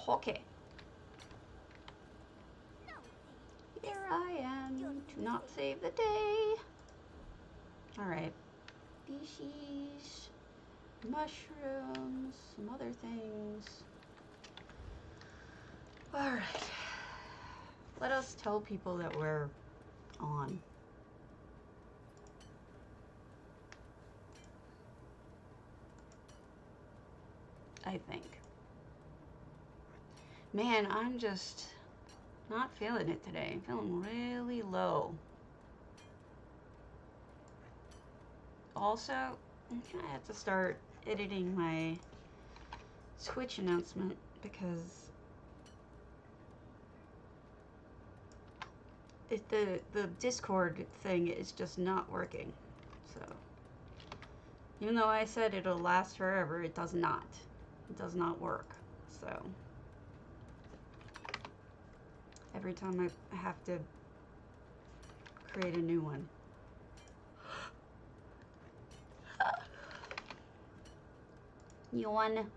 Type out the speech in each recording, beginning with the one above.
Okay. Here I am to not save the day. Alright. Species, mushrooms, some other things. Alright. Let us tell people that we're on. I think. Man, I'm just not feeling it today. I'm feeling really low. Also, I'm gonna have to start editing my Twitch announcement because the Discord thing is just not working. So, even though I said it'll last forever, it does not. It does not work. So, every time I have to create a new one. Yawn.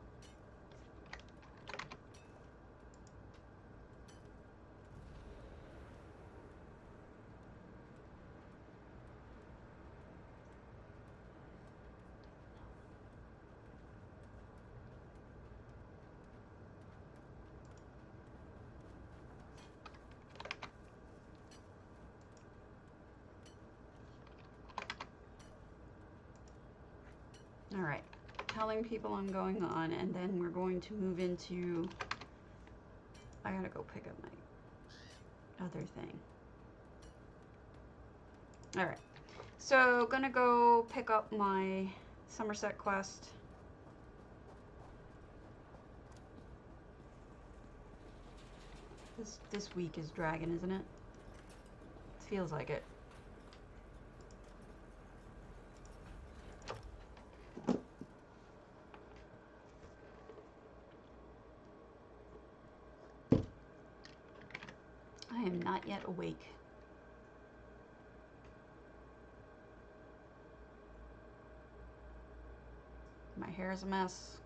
All right. Telling people I'm going on, and then we're going to move into, I gotta go pick up my other thing. Alright, so gonna go pick up my Somerset quest. This week is dragging, isn't it? It feels like it. I am not yet awake. My hair is a mess.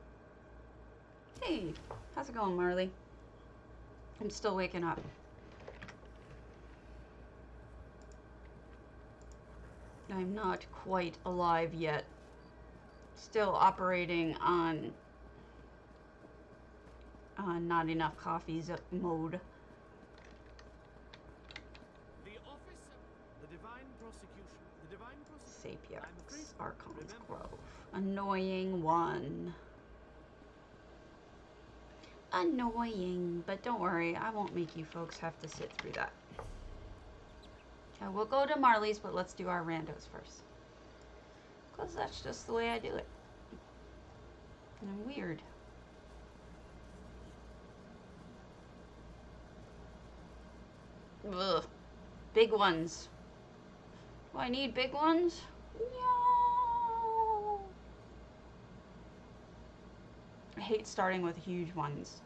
Hey, how's it going, Marley? I'm still waking up. I'm not quite alive yet. Still operating on not enough coffees mode. Sapiex, Archon's Grove. Annoying one. Annoying, but don't worry, I won't make you folks have to sit through that. Okay, we'll go to Marley's, but let's do our randos first. Because that's just the way I do it. And I'm weird. Ugh. Big ones. Do I need big ones? No. I hate starting with huge ones.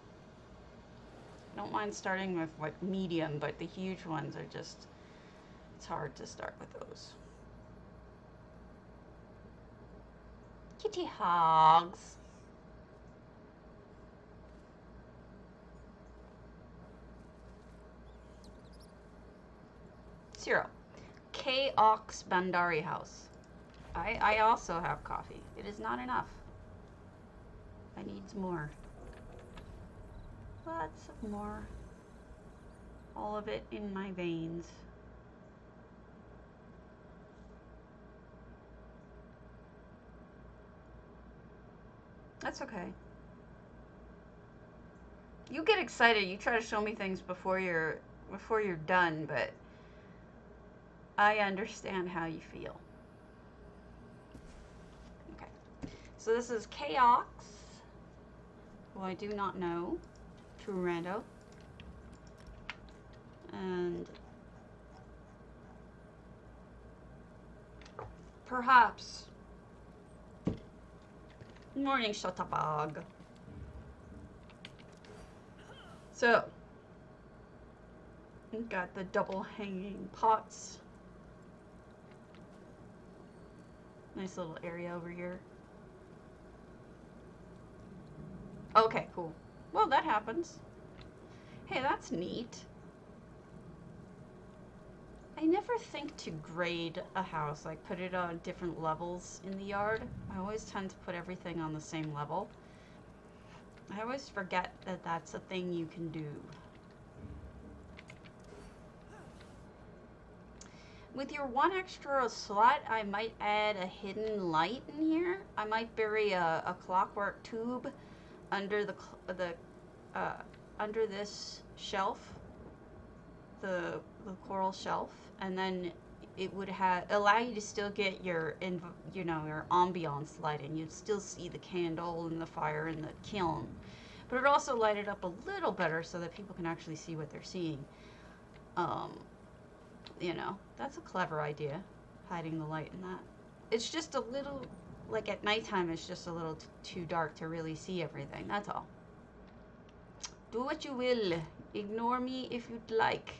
I don't mind starting with like medium, but the huge ones are just, it's hard to start with those. Kitty hogs. Zero. K-Ox Bandari House. I also have coffee. It is not enough. I need more. Lots of more. All of it in my veins. That's okay. You get excited. You try to show me things before you're done, but I understand how you feel. Okay. So this is K-Ox, who I do not know. True rando. And perhaps morning shutterbug. So we've got the double hanging pots. Nice little area over here. Okay, cool. Well, that happens. Hey, that's neat. I never think to grade a house, like put it on different levels in the yard. I always tend to put everything on the same level. I always forget that that's a thing you can do. With your one extra slot, I might add a hidden light in here. I might bury a clockwork tube under under this shelf, the coral shelf, and then it would allow you to still get your your ambiance lighting. You'd still see the candle and the fire and the kiln, but it also light it up a little better so that people can actually see what they're seeing. You know, that's a clever idea, hiding the light in that. It's just a little, like at nighttime, it's just a little too dark to really see everything. That's all. Do what you will. Ignore me if you'd like.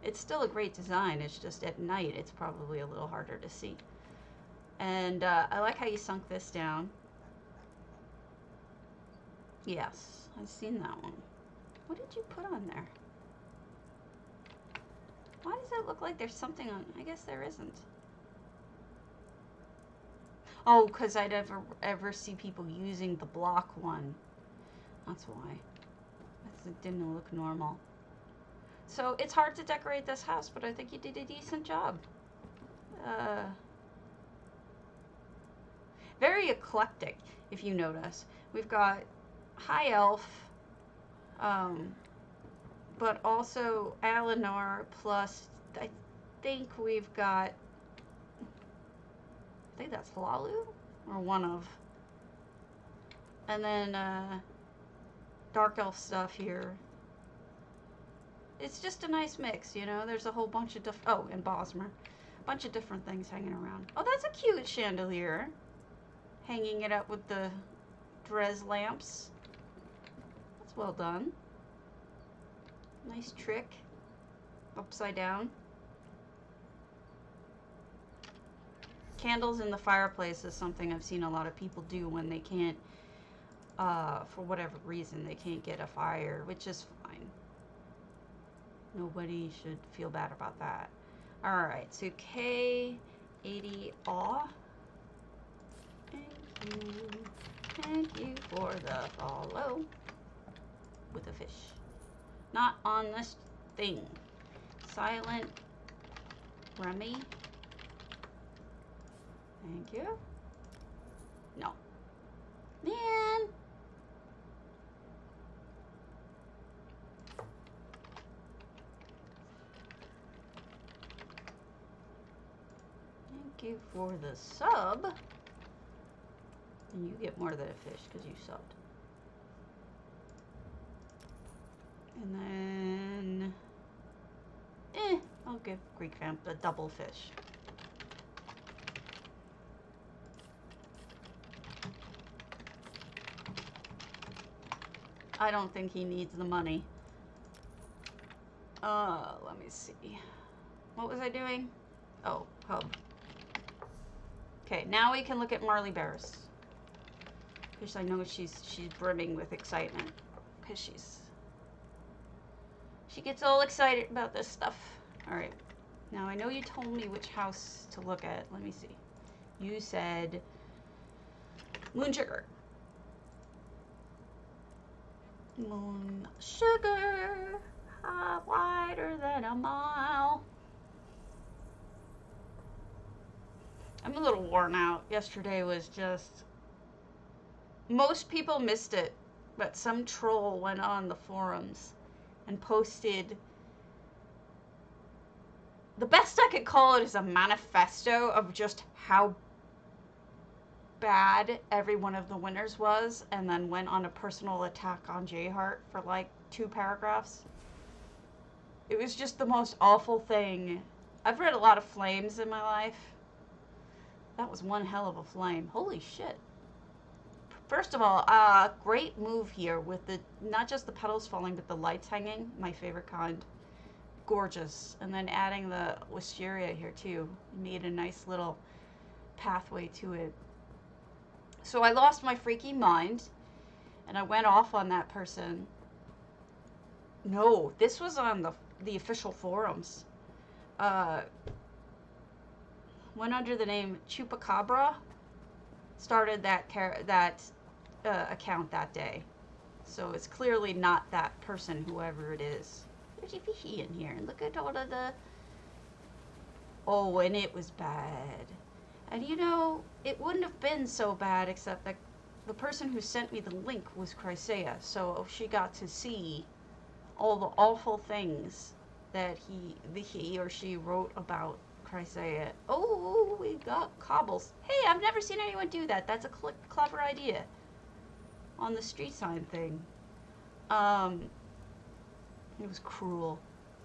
It's still a great design. It's just at night, it's probably a little harder to see. And I like how you sunk this down. Yes, I've seen that one. What did you put on there? Why does it look like there's something on? I guess there isn't. Oh, because I'd ever see people using the block one. That's why. It didn't look normal. So it's hard to decorate this house, but I think you did a decent job. Very eclectic, if you notice. We've got high elf, but also Alinor, plus I think we've got, I think that's Hlalu, or one of. And then dark elf stuff here. It's just a nice mix, you know. There's a whole bunch of and Bosmer. A bunch of different things hanging around. Oh, that's a cute chandelier. Hanging it up with the Drez lamps. That's well done. Nice trick. Upside down. Candles in the fireplace is something I've seen a lot of people do when they can't, for whatever reason, they can't get a fire, which is fine. Nobody should feel bad about that. Alright, so K80 Aw. Thank you. Thank you for the follow. With a fish. Not on this thing. Silent Remy. Thank you. No. Man. Thank you for the sub. And you get more than a fish because you subbed. And then, I'll give Greek Vamp a double fish. I don't think he needs the money. Let me see. What was I doing? Oh, hub. Okay, now we can look at Marley Bears. Because I know she's brimming with excitement. Because she gets all excited about this stuff. Alright. Now I know you told me which house to look at. Let me see. You said moonsugar. Moonsugar, wider than a mile. I'm a little worn out. Yesterday was just... Most people missed it, but some troll went on the forums and posted... The best I could call it is a manifesto of just how bad every one of the winners was, and then went on a personal attack on J-Heart for like 2 paragraphs. It was just the most awful thing. I've read a lot of flames in my life. That was one hell of a flame. Holy shit. First of all, great move here with the, not just the petals falling, but the lights hanging. My favorite kind. Gorgeous. And then adding the wisteria here too. Made a nice little pathway to it. So I lost my freaking mind, and I went off on that person. No, this was on the official forums. Went under the name Chupacabra. Started that account that day. So it's clearly not that person, whoever it is. There's a fishy in here. And look at all of the... Oh, and it was bad. And you know, it wouldn't have been so bad except that the person who sent me the link was Chrysea. So she got to see all the awful things that he or she wrote about Chrysea. Oh, we got cobbles. Hey, I've never seen anyone do that. That's a clever idea. On the street sign thing. It was cruel.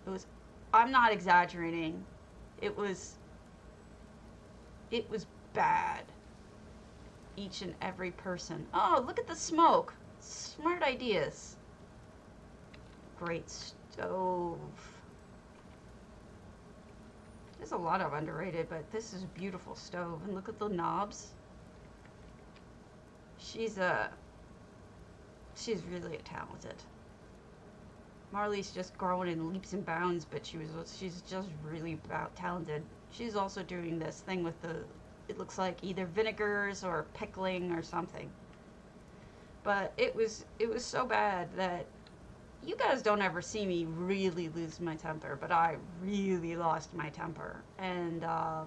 It was, I'm not exaggerating. It was bad. Each and every person. Oh, look at the smoke. Smart ideas. Great stove. There's a lot of underrated, but this is a beautiful stove. And look at the knobs. She's really talented. Marley's just growing in leaps and bounds, but she's just really talented. She's also doing this thing with it looks like either vinegars or pickling or something. But it was so bad that you guys don't ever see me really lose my temper, but I really lost my temper. And I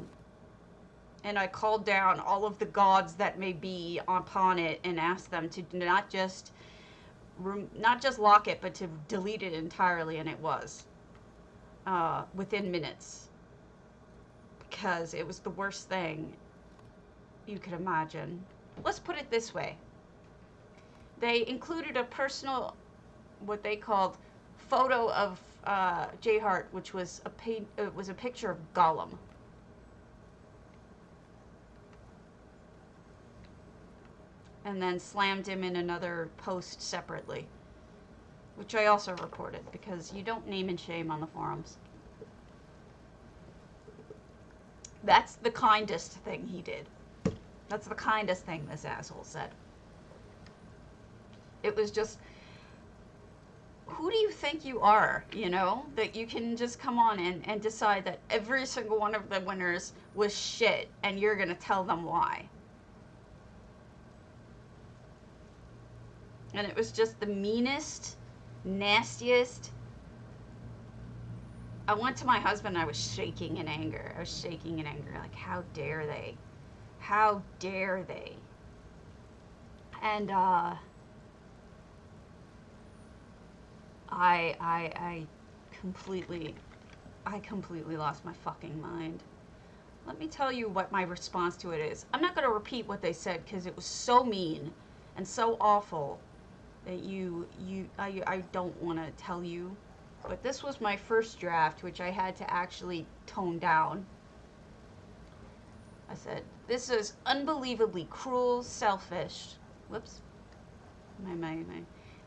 called down all of the gods that may be upon it and asked them to not just lock it, but to delete it entirely, and it was within minutes, because it was the worst thing you could imagine. Let's put it this way. They included a personal, what they called, photo of J-Heart, which was a picture of Gollum. And then slammed him in another post separately, which I also reported, because you don't name and shame on the forums. That's the kindest thing he did. That's the kindest thing this asshole said. It was just, who do you think you are, you know? That you can just come on and decide that every single one of the winners was shit, and you're gonna tell them why. And it was just the meanest, nastiest. I went to my husband and I was shaking in anger. Like, how dare they? How dare they? And I completely lost my fucking mind. Let me tell you what my response to it is. I'm not going to repeat what they said because it was so mean and so awful that I don't want to tell you. But this was my first draft, which I had to actually tone down. I said, this is unbelievably cruel, selfish,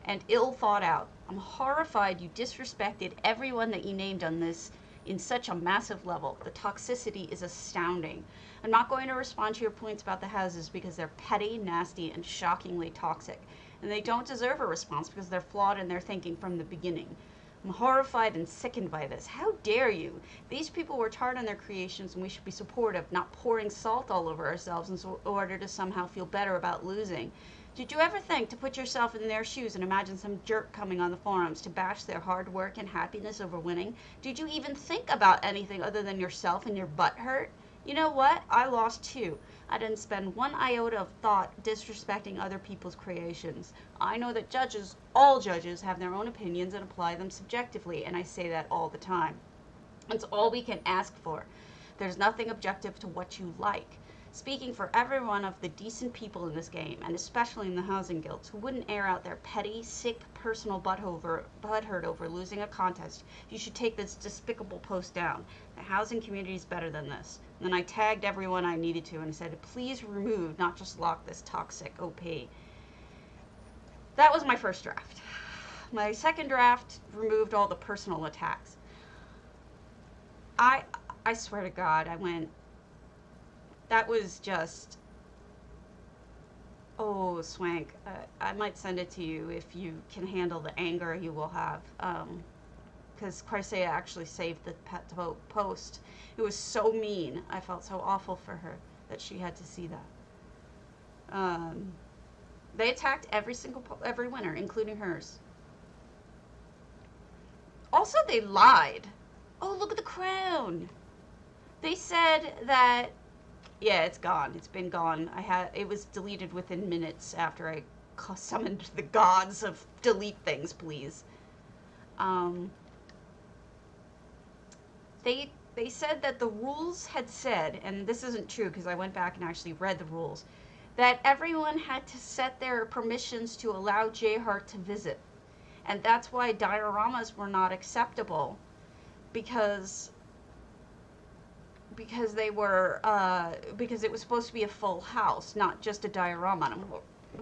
and ill thought out. I'm horrified you disrespected everyone that you named on this in such a massive level. The toxicity is astounding. I'm not going to respond to your points about the houses because they're petty, nasty, and shockingly toxic. And they don't deserve a response because they're flawed in their thinking from the beginning. I'm horrified and sickened by this. How dare you? These people worked hard on their creations and we should be supportive, not pouring salt all over ourselves in order to somehow feel better about losing. Did you ever think to put yourself in their shoes and imagine some jerk coming on the forums to bash their hard work and happiness over winning? Did you even think about anything other than yourself and your butt hurt? You know what? I lost too. I didn't spend one iota of thought disrespecting other people's creations. I know that judges, all judges, have their own opinions and apply them subjectively, and I say that all the time. It's all we can ask for. There's nothing objective to what you like. Speaking for every one of the decent people in this game, and especially in the housing guilds, who wouldn't air out their petty, sick, personal butthurt over losing a contest, you should take this despicable post down. The housing community is better than this. And then I tagged everyone I needed to and said, please remove, not just lock this toxic OP. That was my first draft. My second draft removed all the personal attacks. I swear to God, I went... That was just... Oh, Swank, I might send it to you if you can handle the anger you will have. Because Chrysaea actually saved the pet post. It was so mean. I felt so awful for her that she had to see that. They attacked every winner, including hers. Also, they lied. Oh, look at the crown. They said that, yeah, it's gone. It's been gone. It was deleted within minutes after I summoned the gods of delete things, please. They said that the rules had said, and this isn't true because I went back and actually read the rules, that everyone had to set their permissions to allow Jayhart to visit. And that's why dioramas were not acceptable, because they were because it was supposed to be a full house, not just a diorama. And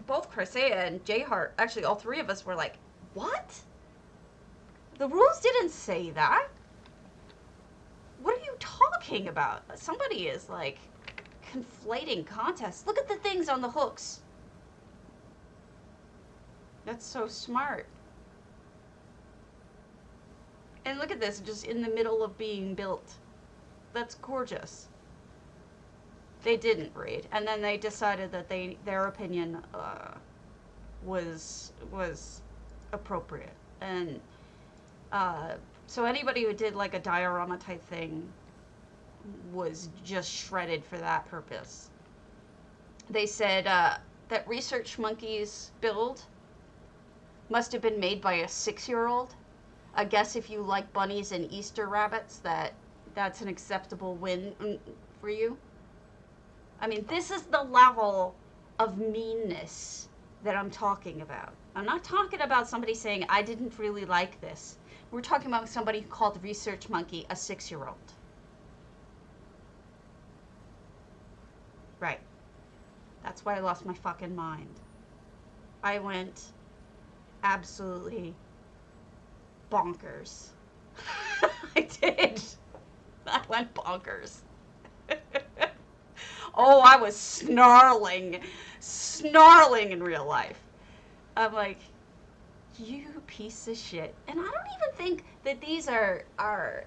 both Chrysaea and Jayhart, actually all three of us, were like, what? The rules didn't say that. What are you talking about? Somebody is like conflating contests. Look at the things on the hooks. That's so smart. And look at this, just in the middle of being built. That's gorgeous. They didn't read, and then they decided that their opinion was appropriate, and so anybody who did like a diorama type thing was just shredded for that purpose. They said that Research Monkey's build must have been made by a 6-year-old. I guess if you like bunnies and Easter rabbits, that's an acceptable win for you. I mean, this is the level of meanness that I'm talking about. I'm not talking about somebody saying, I didn't really like this. We're talking about somebody who called Research Monkey a 6-year-old. Right. That's why I lost my fucking mind. I went absolutely bonkers. I did. I went bonkers. Oh, I was snarling in real life. I'm like, you piece of shit. And I don't even think that these are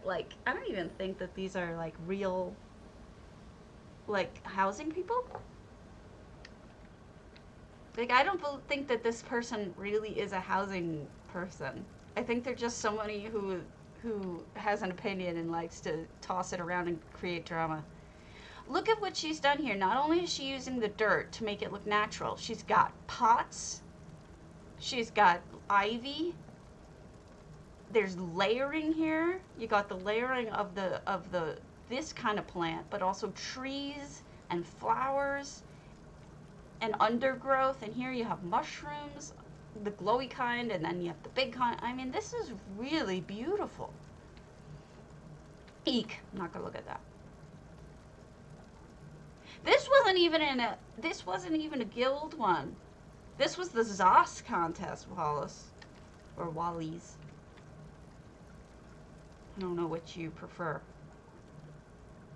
like, I don't even think that these are like real, like, housing people. Like, I don't think that this person really is a housing person. I think they're just somebody who has an opinion and likes to toss it around and create drama. Look at what she's done here. Not only is she using the dirt to make it look natural, she's got pots, she's got ivy, there's layering here. You got the layering of this kind of plant, but also trees and flowers and undergrowth, and here you have mushrooms, the glowy kind, and then you have the big kind. I mean, this is really beautiful. Eek. I'm not gonna look at that. This wasn't even a guild one. This was the Zos contest, Wallace. Or Wallies. I don't know which you prefer.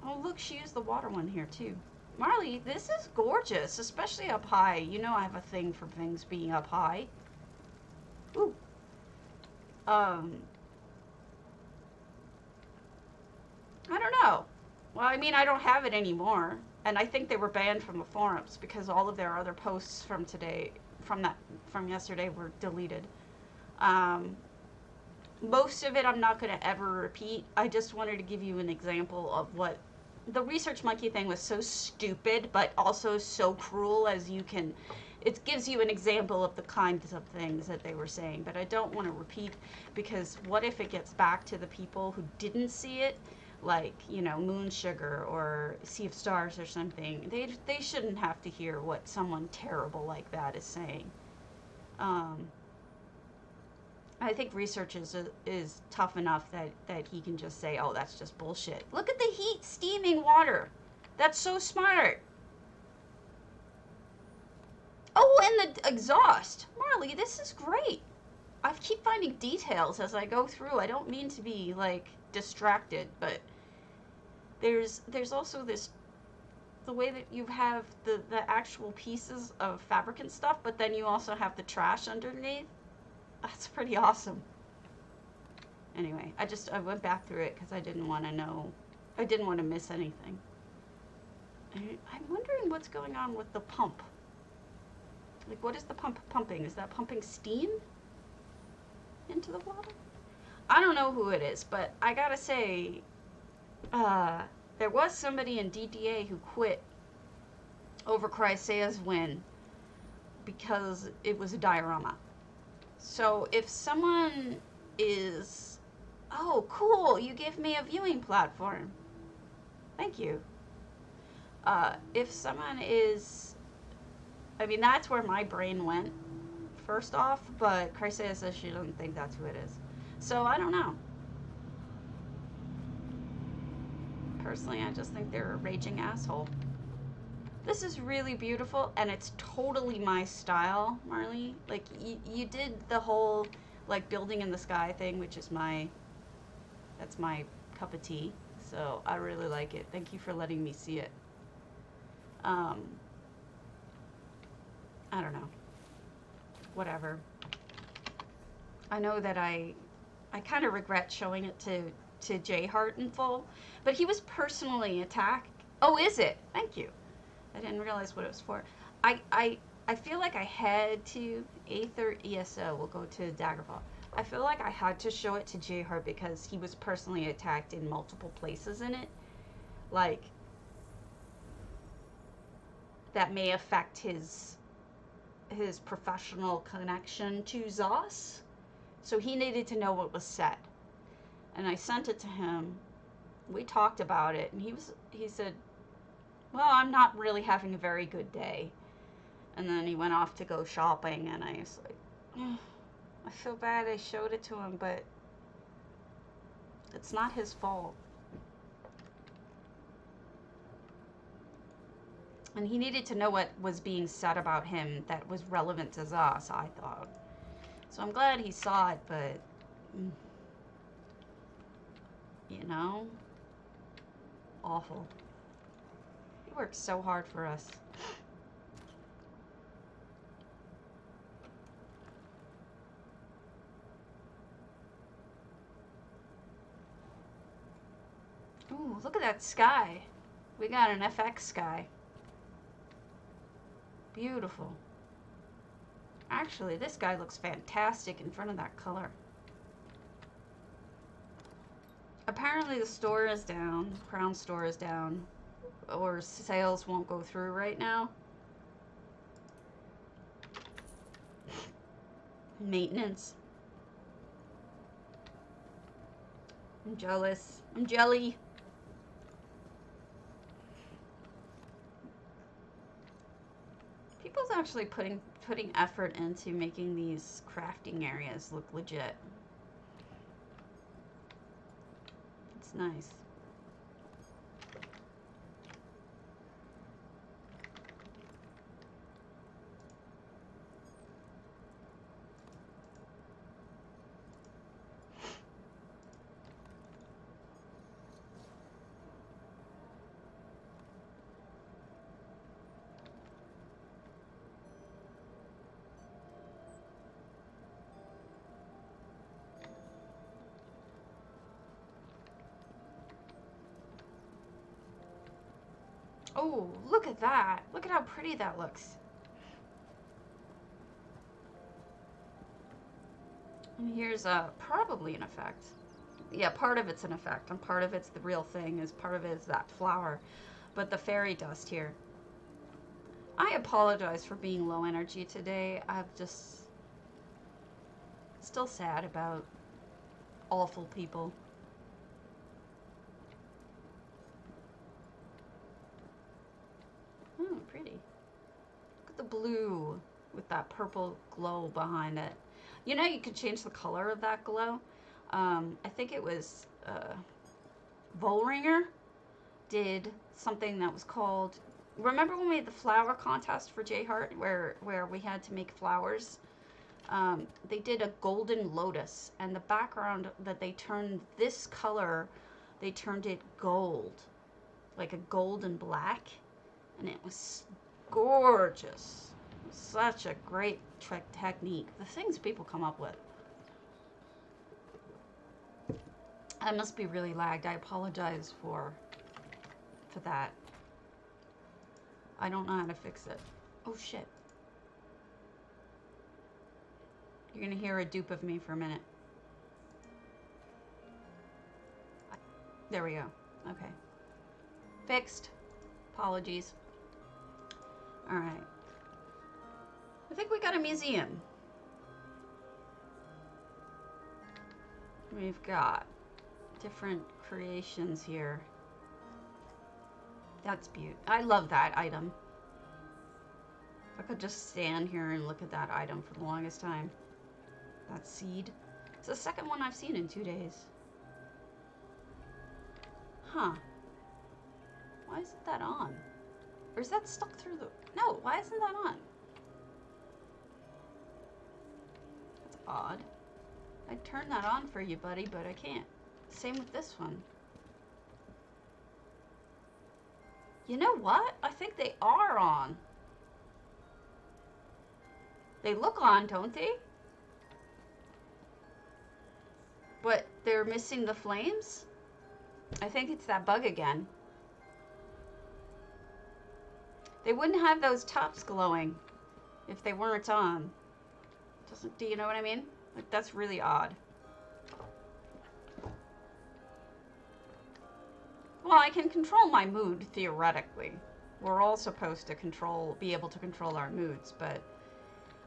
Oh, look, she used the water one here, too. Marley, this is gorgeous, especially up high. You know I have a thing for things being up high. Ooh. I don't know. Well, I mean, I don't have it anymore. And I think they were banned from the forums because all of their other posts from yesterday were deleted. Most of it I'm not going to ever repeat. I just wanted to give you an example of what the Research Monkey thing was. So stupid, but also so cruel as you can. It gives you an example of the kinds of things that they were saying, but I don't want to repeat, because what if it gets back to the people who didn't see it, like, you know, moonsugar or Sea of Stars or something. They shouldn't have to hear what someone terrible like that is saying. I think Research is tough enough that he can just say, oh, that's just bullshit. Look at the heat steaming water. That's so smart. Oh, and the exhaust. Marley, this is great. I keep finding details as I go through. I don't mean to be, like, distracted, but there's also this the way that you have the actual pieces of fabric and stuff, but then you also have the trash underneath. That's pretty awesome. Anyway, I went back through it because I didn't want to miss anything. I'm wondering what's going on with the pump. Like, what is the pump pumping? Is that pumping steam into the water? I don't know who it is, but I gotta say, there was somebody in DDA who quit over Chrysea's win because it was a diorama. So if someone is... Oh, cool! You gave me a viewing platform. Thank you. If someone is... I mean, that's where my brain went, first off, but Chrysea says she doesn't think that's who it is. So, I don't know. Personally, I just think they're a raging asshole. This is really beautiful, and it's totally my style, Marley. Like, you did the whole, like, building in the sky thing, which is that's my cup of tea. So, I really like it. Thank you for letting me see it. I don't know. Whatever. I know that I kind of regret showing it to J Hart in full, but he was personally attacked. Oh, is it? Thank you. I didn't realize what it was for. I feel like I had to, Aether ESO will go to Daggerfall. I feel like I had to show it to J Hart because he was personally attacked in multiple places in it. Like, that may affect his professional connection to Zos. So he needed to know what was said. And I sent it to him. We talked about it, and he said, well, I'm not really having a very good day. And then he went off to go shopping, and I was like, oh, I feel bad I showed it to him, but it's not his fault. And he needed to know what was being said about him that was relevant to Zos, I thought. So I'm glad he saw it, but... you know? Awful. He works so hard for us. Ooh, look at that sky. We got an FX sky. Beautiful. Actually, this guy looks fantastic in front of that color. Apparently the store is down. Crown store is down. Or sales won't go through right now. Maintenance. I'm jealous. I'm jelly. People's actually putting effort into making these crafting areas look legit. It's nice. Oh, look at that. Look at how pretty that looks. And here's probably an effect. Yeah, part of it's an effect, and part of it's the real thing, is part of it is that flower. But the fairy dust here. I apologize for being low energy today. I'm just still sad about awful people. Pretty. Look at the blue with that purple glow behind it. You know, you could change the color of that glow. I think it was Volringer did something that was called... Remember when we had the flower contest for J Hart where we had to make flowers? They did a golden lotus, and the background that they turned this color, they turned it gold. Like a gold and black. And it was gorgeous. It was such a great technique. The things people come up with. I must be really lagged. I apologize for that. I don't know how to fix it. Oh shit. You're gonna hear a dupe of me for a minute. There we go. Okay. Fixed. Apologies. Alright. I think we got a museum. We've got different creations here. That's beautiful. I love that item. I could just stand here and look at that item for the longest time. That seed. It's the second one I've seen in 2 days. Huh. Why isn't that on? Or is that stuck through the... No, why isn't that on? That's odd. I'd turn that on for you, buddy, but I can't. Same with this one. You know what? I think they are on. They look on, don't they? But they're missing the flames? I think it's that bug again. They wouldn't have those tops glowing if they weren't on. Do you know what I mean? Like, that's really odd. Well, I can control my mood, theoretically. We're all supposed to be able to control our moods, but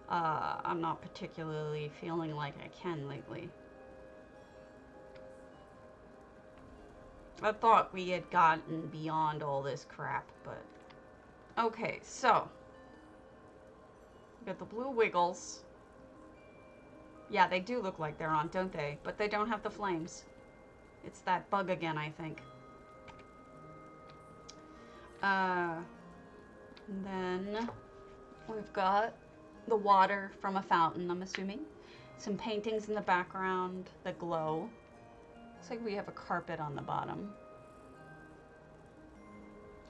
I'm not particularly feeling like I can lately. I thought we had gotten beyond all this crap, but... Okay, so... we got the blue wiggles. Yeah, they do look like they're on, don't they? But they don't have the flames. It's that bug again, I think. And then we've got the water from a fountain, I'm assuming. Some paintings in the background that glow. Looks like we have a carpet on the bottom.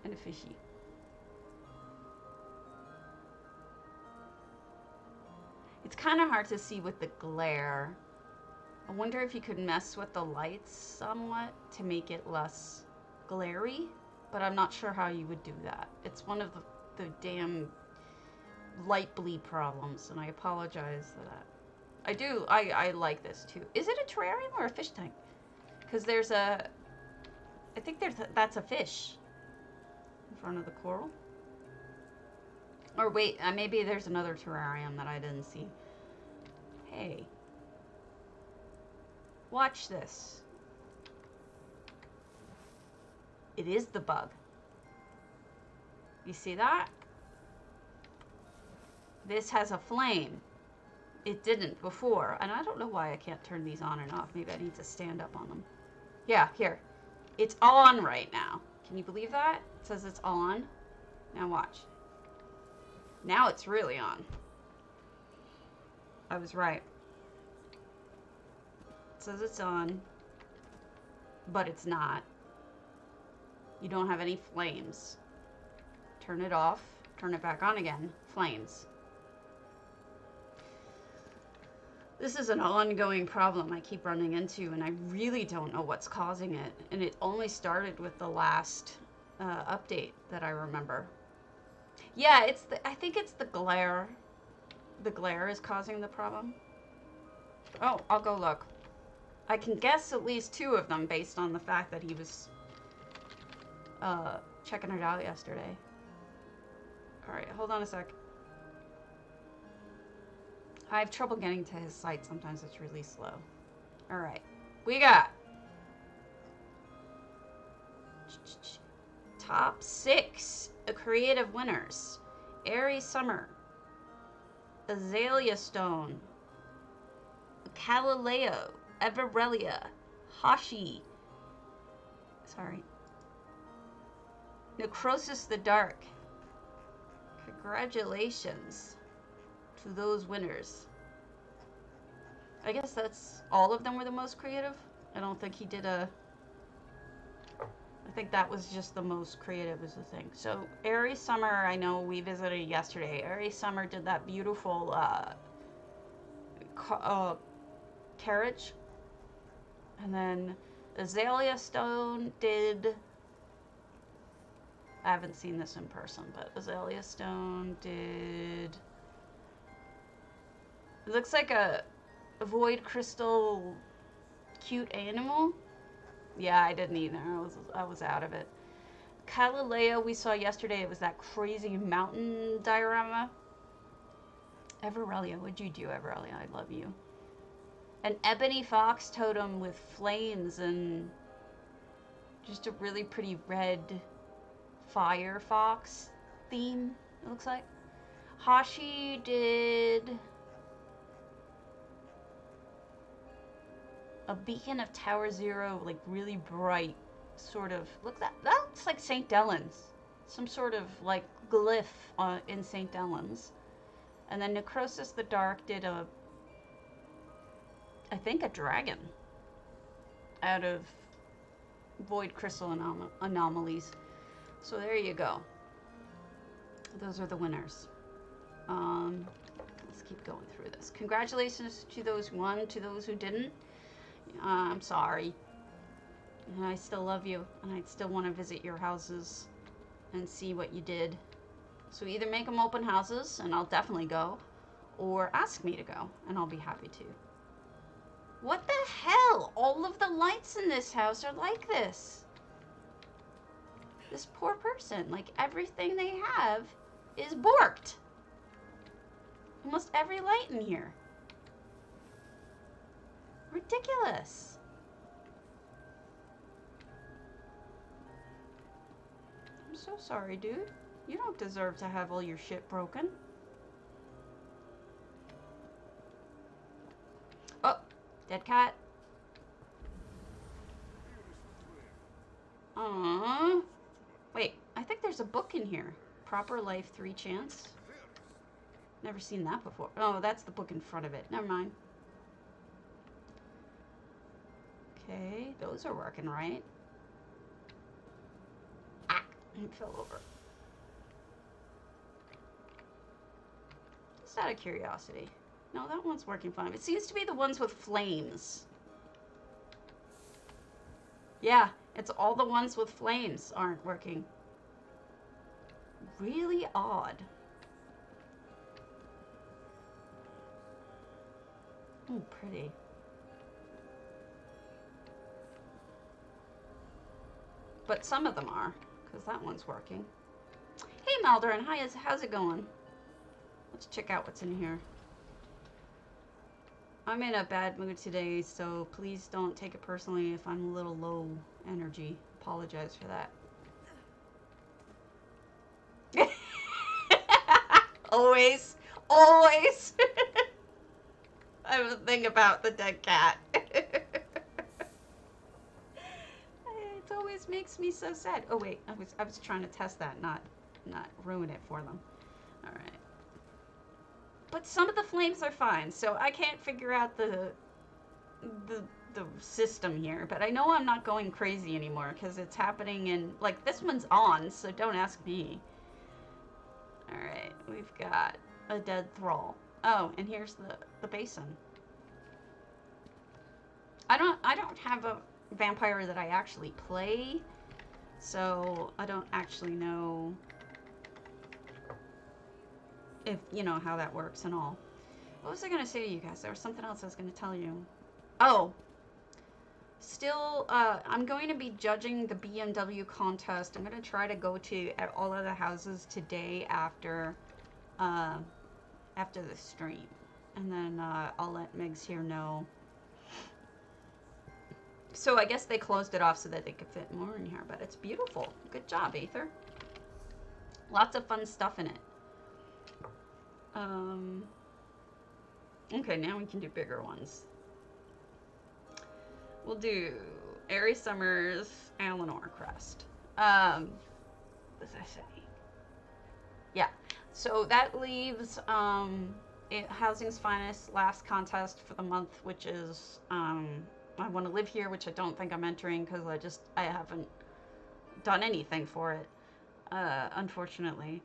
And a fishy. It's kind of hard to see with the glare. I wonder if you could mess with the lights somewhat to make it less glary, but I'm not sure how you would do that. It's one of the damn light bleed problems, and I apologize for that. I like this too. Is it a terrarium or a fish tank? Because there's a, I think that's a fish in front of the coral. Or wait, maybe there's another terrarium that I didn't see. Hey. Watch this. It is the bug. You see that? This has a flame. It didn't before. And I don't know why I can't turn these on and off. Maybe I need to stand up on them. Yeah, here. It's on right now. Can you believe that? It says it's on. Now watch. Now it's really on. I was right. It says it's on, but it's not. You don't have any flames. Turn it off, turn it back on again. Flames. This is an ongoing problem I keep running into, and I really don't know what's causing it. And it only started with the last update that I remember. Yeah, I think it's the glare. The glare is causing the problem. Oh, I'll go look. I can guess at least 2 of them based on the fact that he was checking it out yesterday. Alright, hold on a sec. I have trouble getting to his site. Sometimes it's really slow. Alright. We got top 6 creative winners. Airy Summer. Azalea Stone. Galileo. Everelia. Hashi. Sorry. Necrosis the Dark. Congratulations to those winners. I guess that's all of them were the most creative. I don't think he did a I think that was just the most creative is the thing. So Airy Summer, I know we visited yesterday. Airy Summer did that beautiful carriage. And then Azalea Stone did... I haven't seen this in person, but Azalea Stone did... It looks like a void crystal cute animal. Yeah, I didn't either. I was out of it. Galileo we saw yesterday. It was that crazy mountain diorama. Everelia, what'd you do, Everelia? I love you. An ebony fox totem with flames and just a really pretty red fire fox theme, it looks like. Hashi did a beacon of Tower Zero, like really bright, sort of. Look, that looks like St. Delans. Some sort of like glyph in St. Delans. And then Necrosis the Dark did I think a dragon out of void crystal anomalies. So there you go. Those are the winners. Let's keep going through this. Congratulations to those who won, to those who didn't. I'm sorry. And I still love you, and I still want to visit your houses and see what you did. So either make them open houses, and I'll definitely go, or ask me to go, and I'll be happy to. What the hell? All of the lights in this house are like this. This poor person, like everything they have is borked. Almost every light in here. Ridiculous. I'm so sorry, dude. You don't deserve to have all your shit broken. Oh, dead cat. Wait, I think there's a book in here. Proper Life 3 Chance. Never seen that before. Oh, that's the book in front of it. Never mind. Okay, those are working right. Ah, it fell over. Just out of curiosity. No, that one's working fine. It seems to be the ones with flames. Yeah, it's all the ones with flames aren't working. Really odd. Oh, pretty. But some of them are, because that one's working. Hey, Maldoran, how's it going? Let's check out what's in here. I'm in a bad mood today, so please don't take it personally if I'm a little low energy. Apologize for that. Always. Always. I have a thing about the dead cat. It always makes me so sad. Oh wait, I was trying to test that, not ruin it for them. All right. But some of the flames are fine, so I can't figure out the system here. But I know I'm not going crazy anymore because it's happening in, like, this one's on, so don't ask me. All right, we've got a dead thrall. Oh, and here's the basin. I don't have a vampire that I actually play, so I don't actually know if, you know, how that works and all. What was I going to say to you guys? There was something else I was going to tell you. Oh, still, I'm going to be judging the BMW contest. I'm going to try to go to all of the houses today after the stream. And then I'll let Migs here know. So I guess they closed it off so that they could fit more in here, but it's beautiful. Good job, Aether. Lots of fun stuff in it. Okay, now we can do bigger ones. We'll do Airy Summers, Alinor crest. What does I say? Yeah, so that leaves Housing's Finest last contest for the month, which is I Want to Live Here, which I don't think I'm entering because I haven't done anything for it, unfortunately.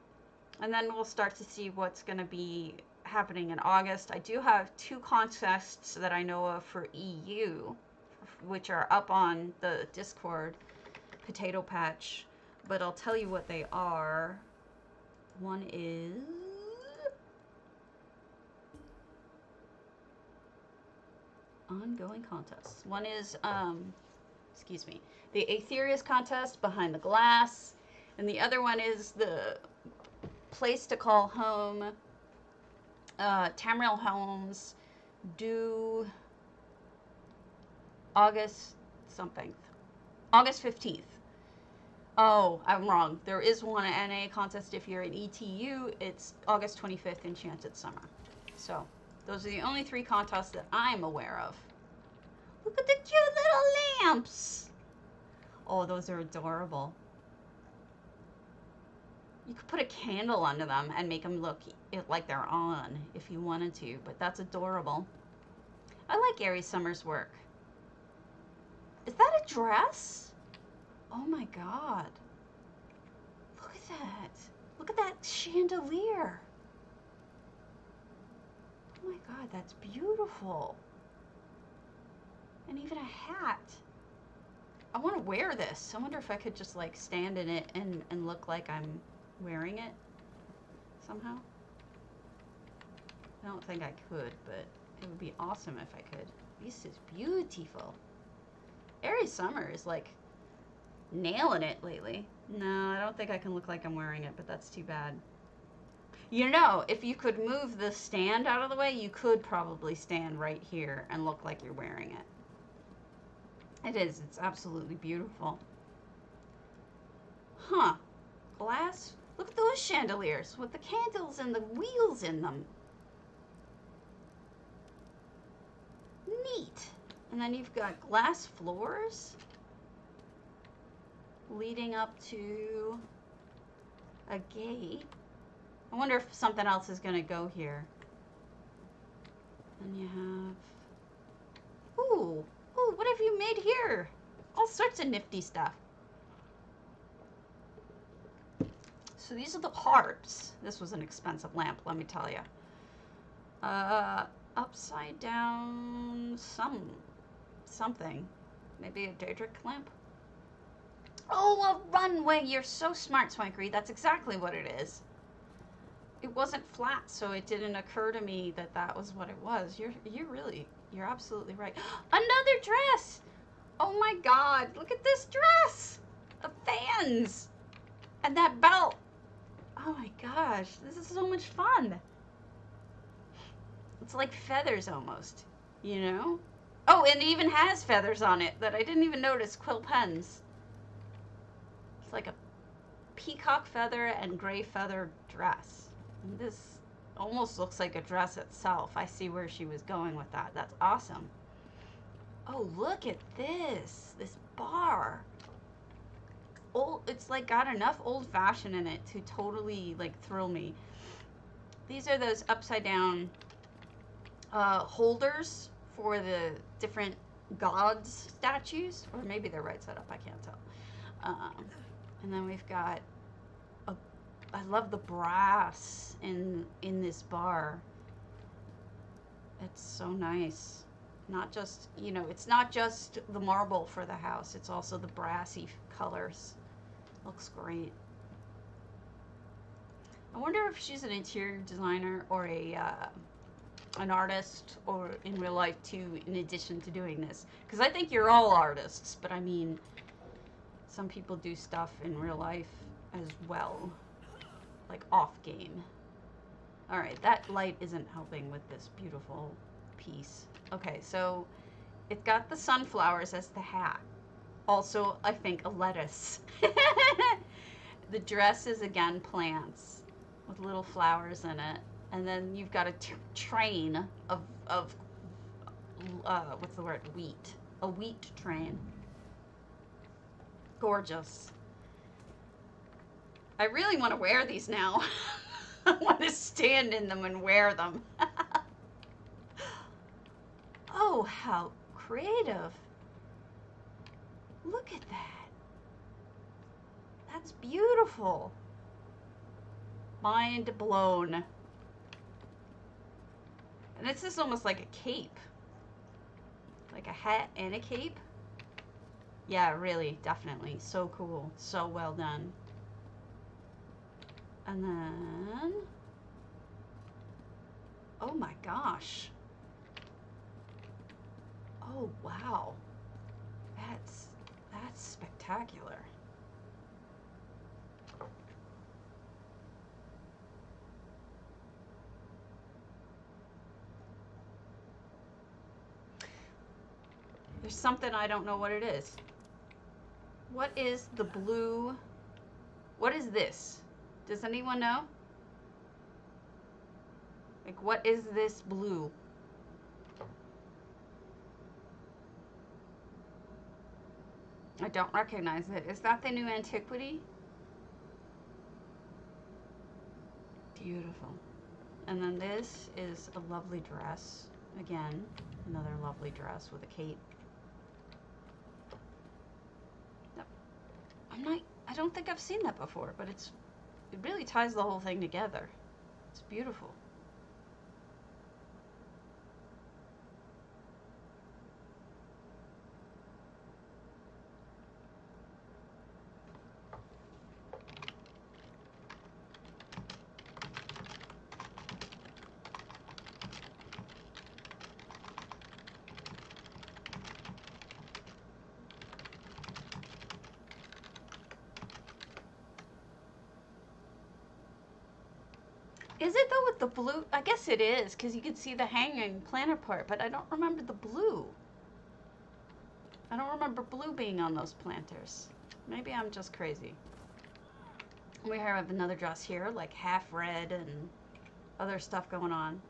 And then we'll start to see what's going to be happening in August. I do have 2 contests that I know of for EU, which are up on the Discord potato patch, but I'll tell you what they are. One is ongoing contests. One is excuse me, the Aetherius contest behind the glass, and the other one is the place to call home, Tamriel Homes, due August something, August 15th. Oh, I'm wrong. There is one NA contest if you're in ETU. It's August 25th, Enchanted Summer. So, those are the only 3 contests that I'm aware of. Look at the cute little lamps. Oh, those are adorable. You could put a candle under them and make them look like they're on if you wanted to, but that's adorable. I like Aries Summer's work. Is that a dress? Oh my god. Look at that. Look at that chandelier. Oh my god, that's beautiful. And even a hat. I want to wear this. I wonder if I could just like stand in it and look like I'm wearing it somehow. I don't think I could, but it would be awesome if I could. This is beautiful. Aries Summer is like nailing it lately. No, I don't think I can look like I'm wearing it, but that's too bad. You know, if you could move the stand out of the way, you could probably stand right here and look like you're wearing it. It is. It's absolutely beautiful. Huh. Glass? Look at those chandeliers with the candles and the wheels in them. Neat. And then you've got glass floors leading up to a gate. I wonder if something else is going to go here. And you have... Ooh, what have you made here? All sorts of nifty stuff. So these are the harps. This was an expensive lamp, let me tell you. Upside down something. Maybe a Daedric lamp? Oh, a runway! You're so smart, Swankery. That's exactly what it is. It wasn't flat, so it didn't occur to me that that was what it was. You're absolutely right. Another dress! Oh my god, look at this dress! The fans! And that belt! Oh my gosh, this is so much fun. It's like feathers almost, you know? Oh, and it even has feathers on it that I didn't even notice. Quill pens. It's like a peacock feather and gray feather dress. And this almost looks like a dress itself. I see where she was going with that. That's awesome. Oh, look at this. This bar. It's like got enough old-fashioned in it to totally like thrill me. These are those upside down holders for the different gods statues, or maybe they're right side up, I can't tell. And then we've got I love the brass in this bar. It's so nice. Not just, you know, it's not just the marble for the house, it's also the brassy colors. Looks great. I wonder if she's an interior designer or an artist, or in real life too, in addition to doing this. Because I think you're all artists, but I mean, some people do stuff in real life as well, like off game. All right, that light isn't helping with this beautiful piece. Okay, so it got the sunflowers as the hat. Also, I think a lettuce. The dress is again plants with little flowers in it. And then you've got a train of what's the word? Wheat. A wheat train. Gorgeous. I really want to wear these now. I want to stand in them and wear them. Oh, how creative. Look at that. That's beautiful. Mind blown. And this is almost like a cape. Like a hat and a cape. Yeah, really, definitely. So cool. So well done. And then... oh my gosh. Oh, wow. That's spectacular. There's something I don't know what it is. What is the blue? What is this? Does anyone know? Like, what is this blue? I don't recognize it. Is that the new antiquity? Beautiful. And then this is a lovely dress. Again, another lovely dress with a cape. I don't think I've seen that before, but it really ties the whole thing together. It's beautiful. Is it though with the blue? I guess it is, because you can see the hanging planter part, but I don't remember the blue. I don't remember blue being on those planters. Maybe I'm just crazy. We have another dress here, like half red and other stuff going on.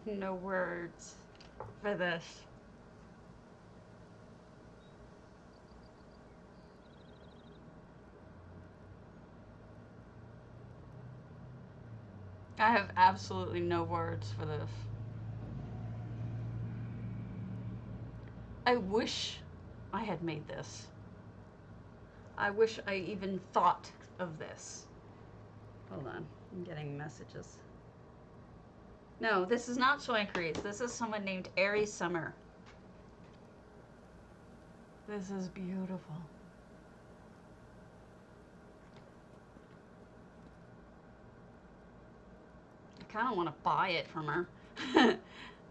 No words for this. I have absolutely no words for this. I wish I had made this. I wish I even thought of this. Hold on, I'm getting messages. No, this is not Soy Creates. This is someone named Airy Summer. This is beautiful. I kind of want to buy it from her.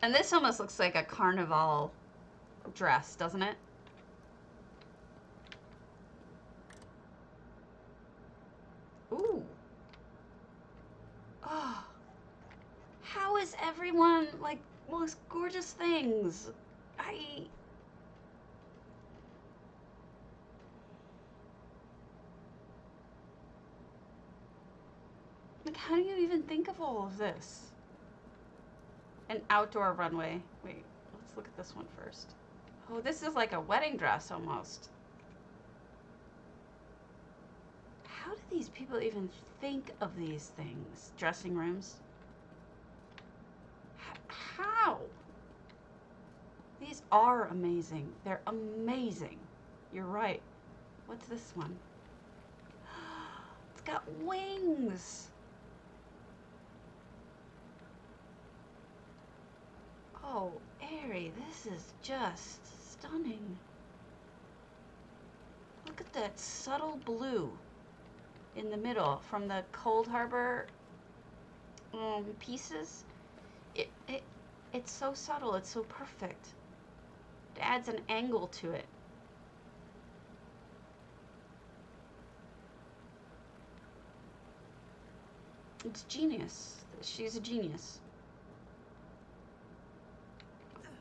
And this almost looks like a carnival dress, doesn't it? Ooh. Oh. How is everyone, like, most gorgeous things? Like, how do you even think of all of this? An outdoor runway. Wait, let's look at this one first. Oh, this is like a wedding dress almost. How do these people even think of these things? Dressing rooms? How? These are amazing. They're amazing. You're right. What's this one? It's got wings. Oh, Airy, this is just stunning. Look at that subtle blue in the middle from the Cold Harbor pieces. It's so subtle. It's so perfect. It adds an angle to it. It's genius. She's a genius.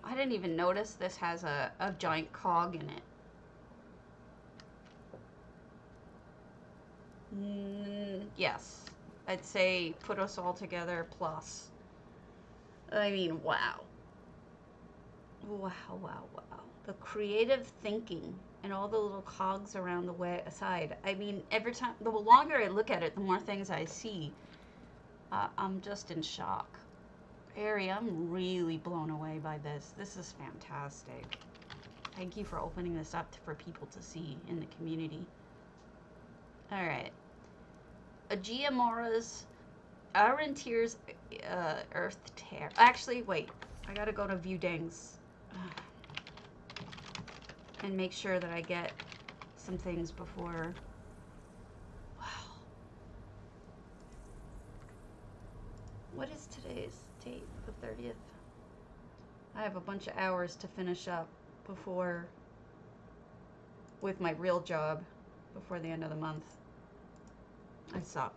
I didn't even notice this has a giant cog in it. Yes. I'd say put us all together plus. I mean, wow. Wow, wow, wow. The creative thinking and all the little cogs around the way aside. I mean, every time, the longer I look at it, the more things I see. I'm just in shock. Ari, I'm really blown away by this. This is fantastic. Thank you for opening this up for people to see in the community. All right. Agea-Mora's Earthtear's Earthtear. Actually, wait. I gotta go to View Dings and make sure that I get some things before. Wow. What is today's date? The 30th? I have a bunch of hours to finish up before, with my real job, before the end of the month. I suck.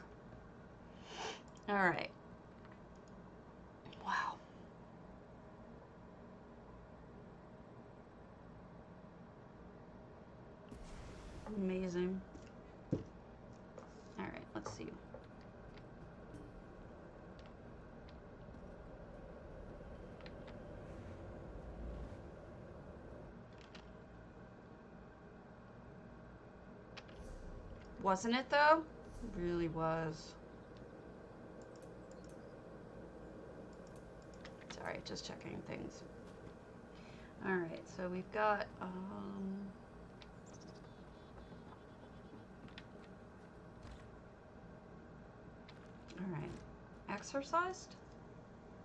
All right. Wow. Amazing. All right, let's see. Wasn't it though? It really was. Sorry, just checking things. All right, so we've got all right, exorcised?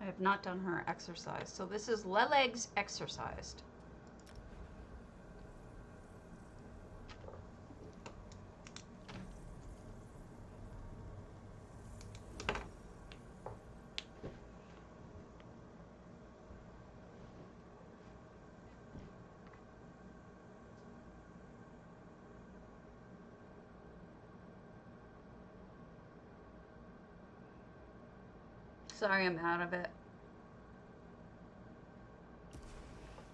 I have not done her exorcised. So this is Leleg's exorcised. Sorry, I'm out of it.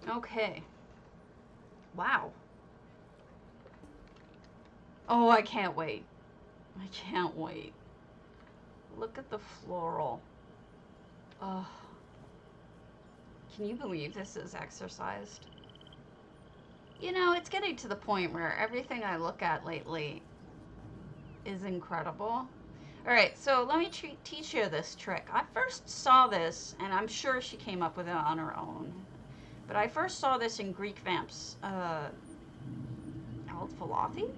Okay. Wow. Oh, I can't wait. I can't wait. Look at the floral. Oh. Can you believe this is exorcised? You know, it's getting to the point where everything I look at lately is incredible. All right, so let me teach you this trick. I first saw this, and I'm sure she came up with it on her own, but I first saw this in Greek Vamps, HOTLC?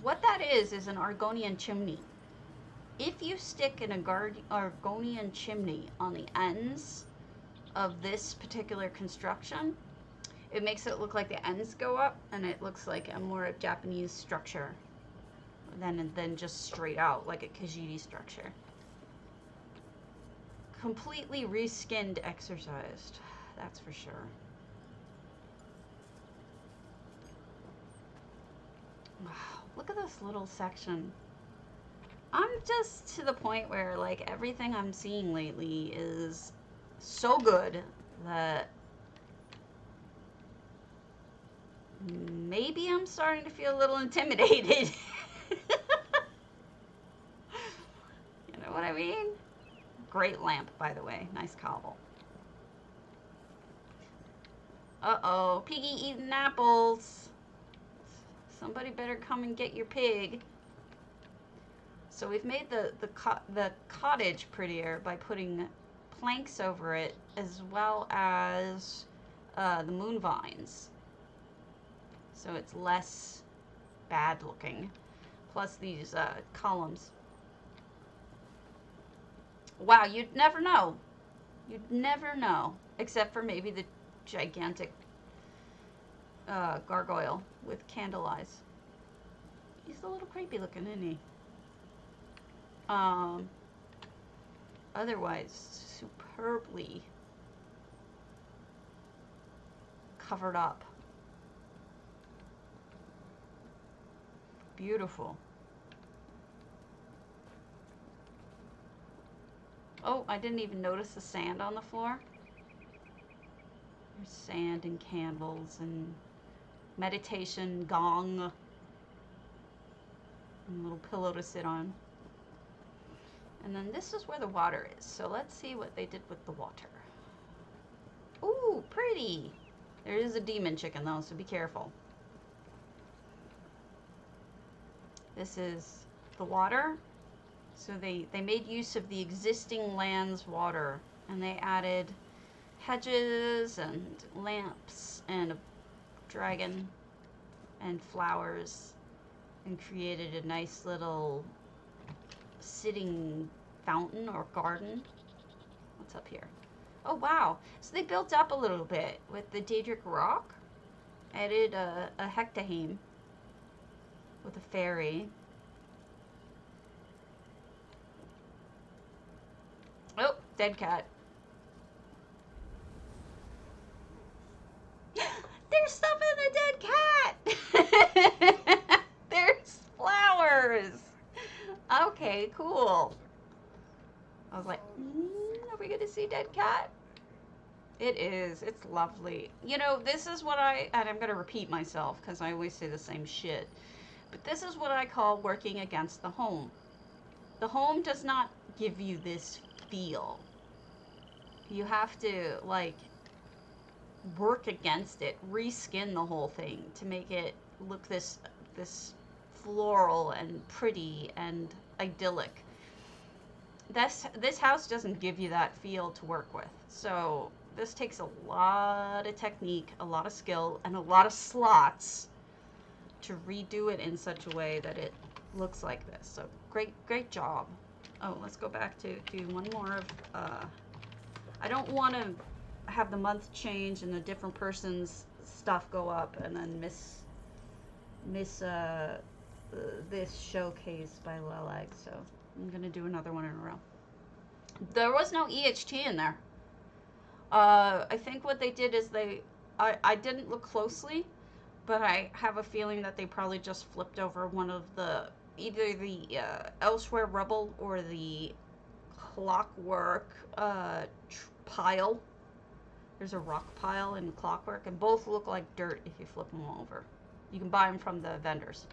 What that is an Argonian chimney. If you stick an Argonian chimney on the ends of this particular construction, it makes it look like the ends go up, and it looks like a more Japanese structure than just straight out like a Kajiti structure. Completely reskinned, exorcised, that's for sure. Wow, look at this little section. I'm just to the point where like everything I'm seeing lately is so good that maybe I'm starting to feel a little intimidated. You know what I mean? Great lamp, by the way. Nice cobble. Uh-oh, piggy eating apples. Somebody better come and get your pig. So we've made the cottage prettier by putting planks over it, as well as the moon vines. So it's less bad looking. Plus these columns. Wow, you'd never know. You'd never know. Except for maybe the gigantic gargoyle with candle eyes. He's a little creepy looking, isn't he? Otherwise, superbly covered up. Beautiful. Oh, I didn't even notice the sand on the floor. There's sand and candles and meditation gong. And a little pillow to sit on. And then this is where the water is. So let's see what they did with the water. Ooh, pretty. There is a demon chicken though, so be careful. This is the water. So they made use of the existing land's water, and they added hedges and lamps and a dragon and flowers and created a nice little sitting fountain or garden. What's up here? Oh wow, so they built up a little bit with the daedric rock. Added a hectaheme with a fairy. Oh, dead cat. There's stuff in the dead cat! There's flowers! Okay, cool. I was like, are we gonna see dead cat? It is. It's lovely. You know, this is what and I'm gonna repeat myself because I always say the same shit. But this is what I call working against the home. The home does not give you this feel. You have to, like, work against it, reskin the whole thing to make it look this floral and pretty and idyllic. This house doesn't give you that feel to work with. So this takes a lot of technique, a lot of skill, and a lot of slots to redo it in such a way that it looks like this. So great job. Oh, let's go back to do one more of, I don't want to have the month change and the different person's stuff go up and then miss this showcase by Lilac, so I'm gonna do another one in a row. There was no EHT in there. I think what they did is I didn't look closely, but I have a feeling that they probably just flipped over one of either the elsewhere rubble or the clockwork pile. There's a rock pile in the clockwork, and both look like dirt if you flip them over. You can buy them from the vendors.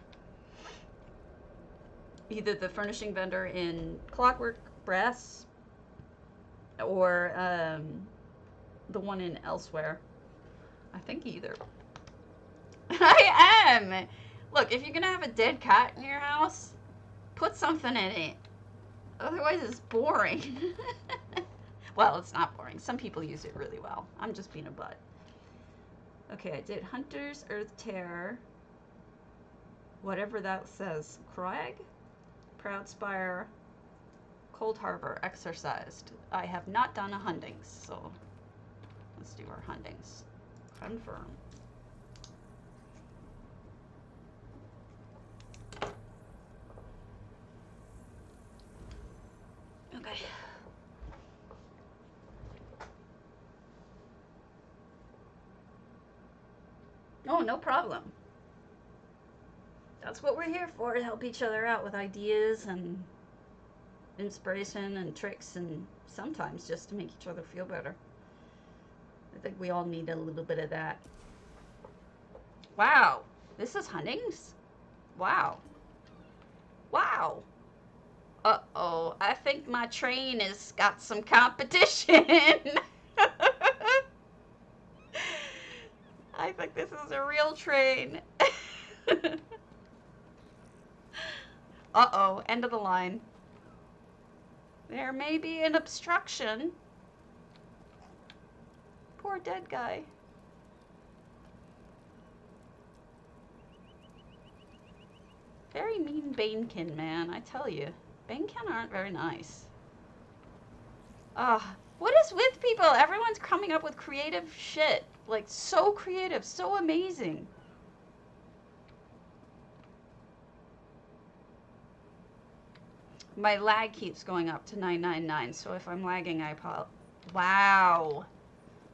Either the furnishing vendor in clockwork brass or the one in elsewhere. I think either. I am! Look, if you're gonna have a dead cat in your house, put something in it. Otherwise it's boring. Well, it's not boring. Some people use it really well. I'm just being a butt. Okay, I did Hunter's Earthtear. Whatever that says. Crag? Proudspire. Cold Harbor. Exorcised. I have not done a Hundings, so let's do our Hundings. Confirm. Okay. Oh, no problem. That's what we're here for, to help each other out with ideas and inspiration and tricks, and sometimes just to make each other feel better. I think we all need a little bit of that. Wow, this is Hundings? Wow. Wow. Uh-oh, I think my train has got some competition. I think this is a real train. Uh-oh, end of the line. There may be an obstruction. Poor dead guy. Very mean Banekin, man, I tell you. Banekin aren't very nice. What is with people? Everyone's coming up with creative shit. Like, so creative, so amazing. My lag keeps going up to 999, so if I'm lagging, I wow.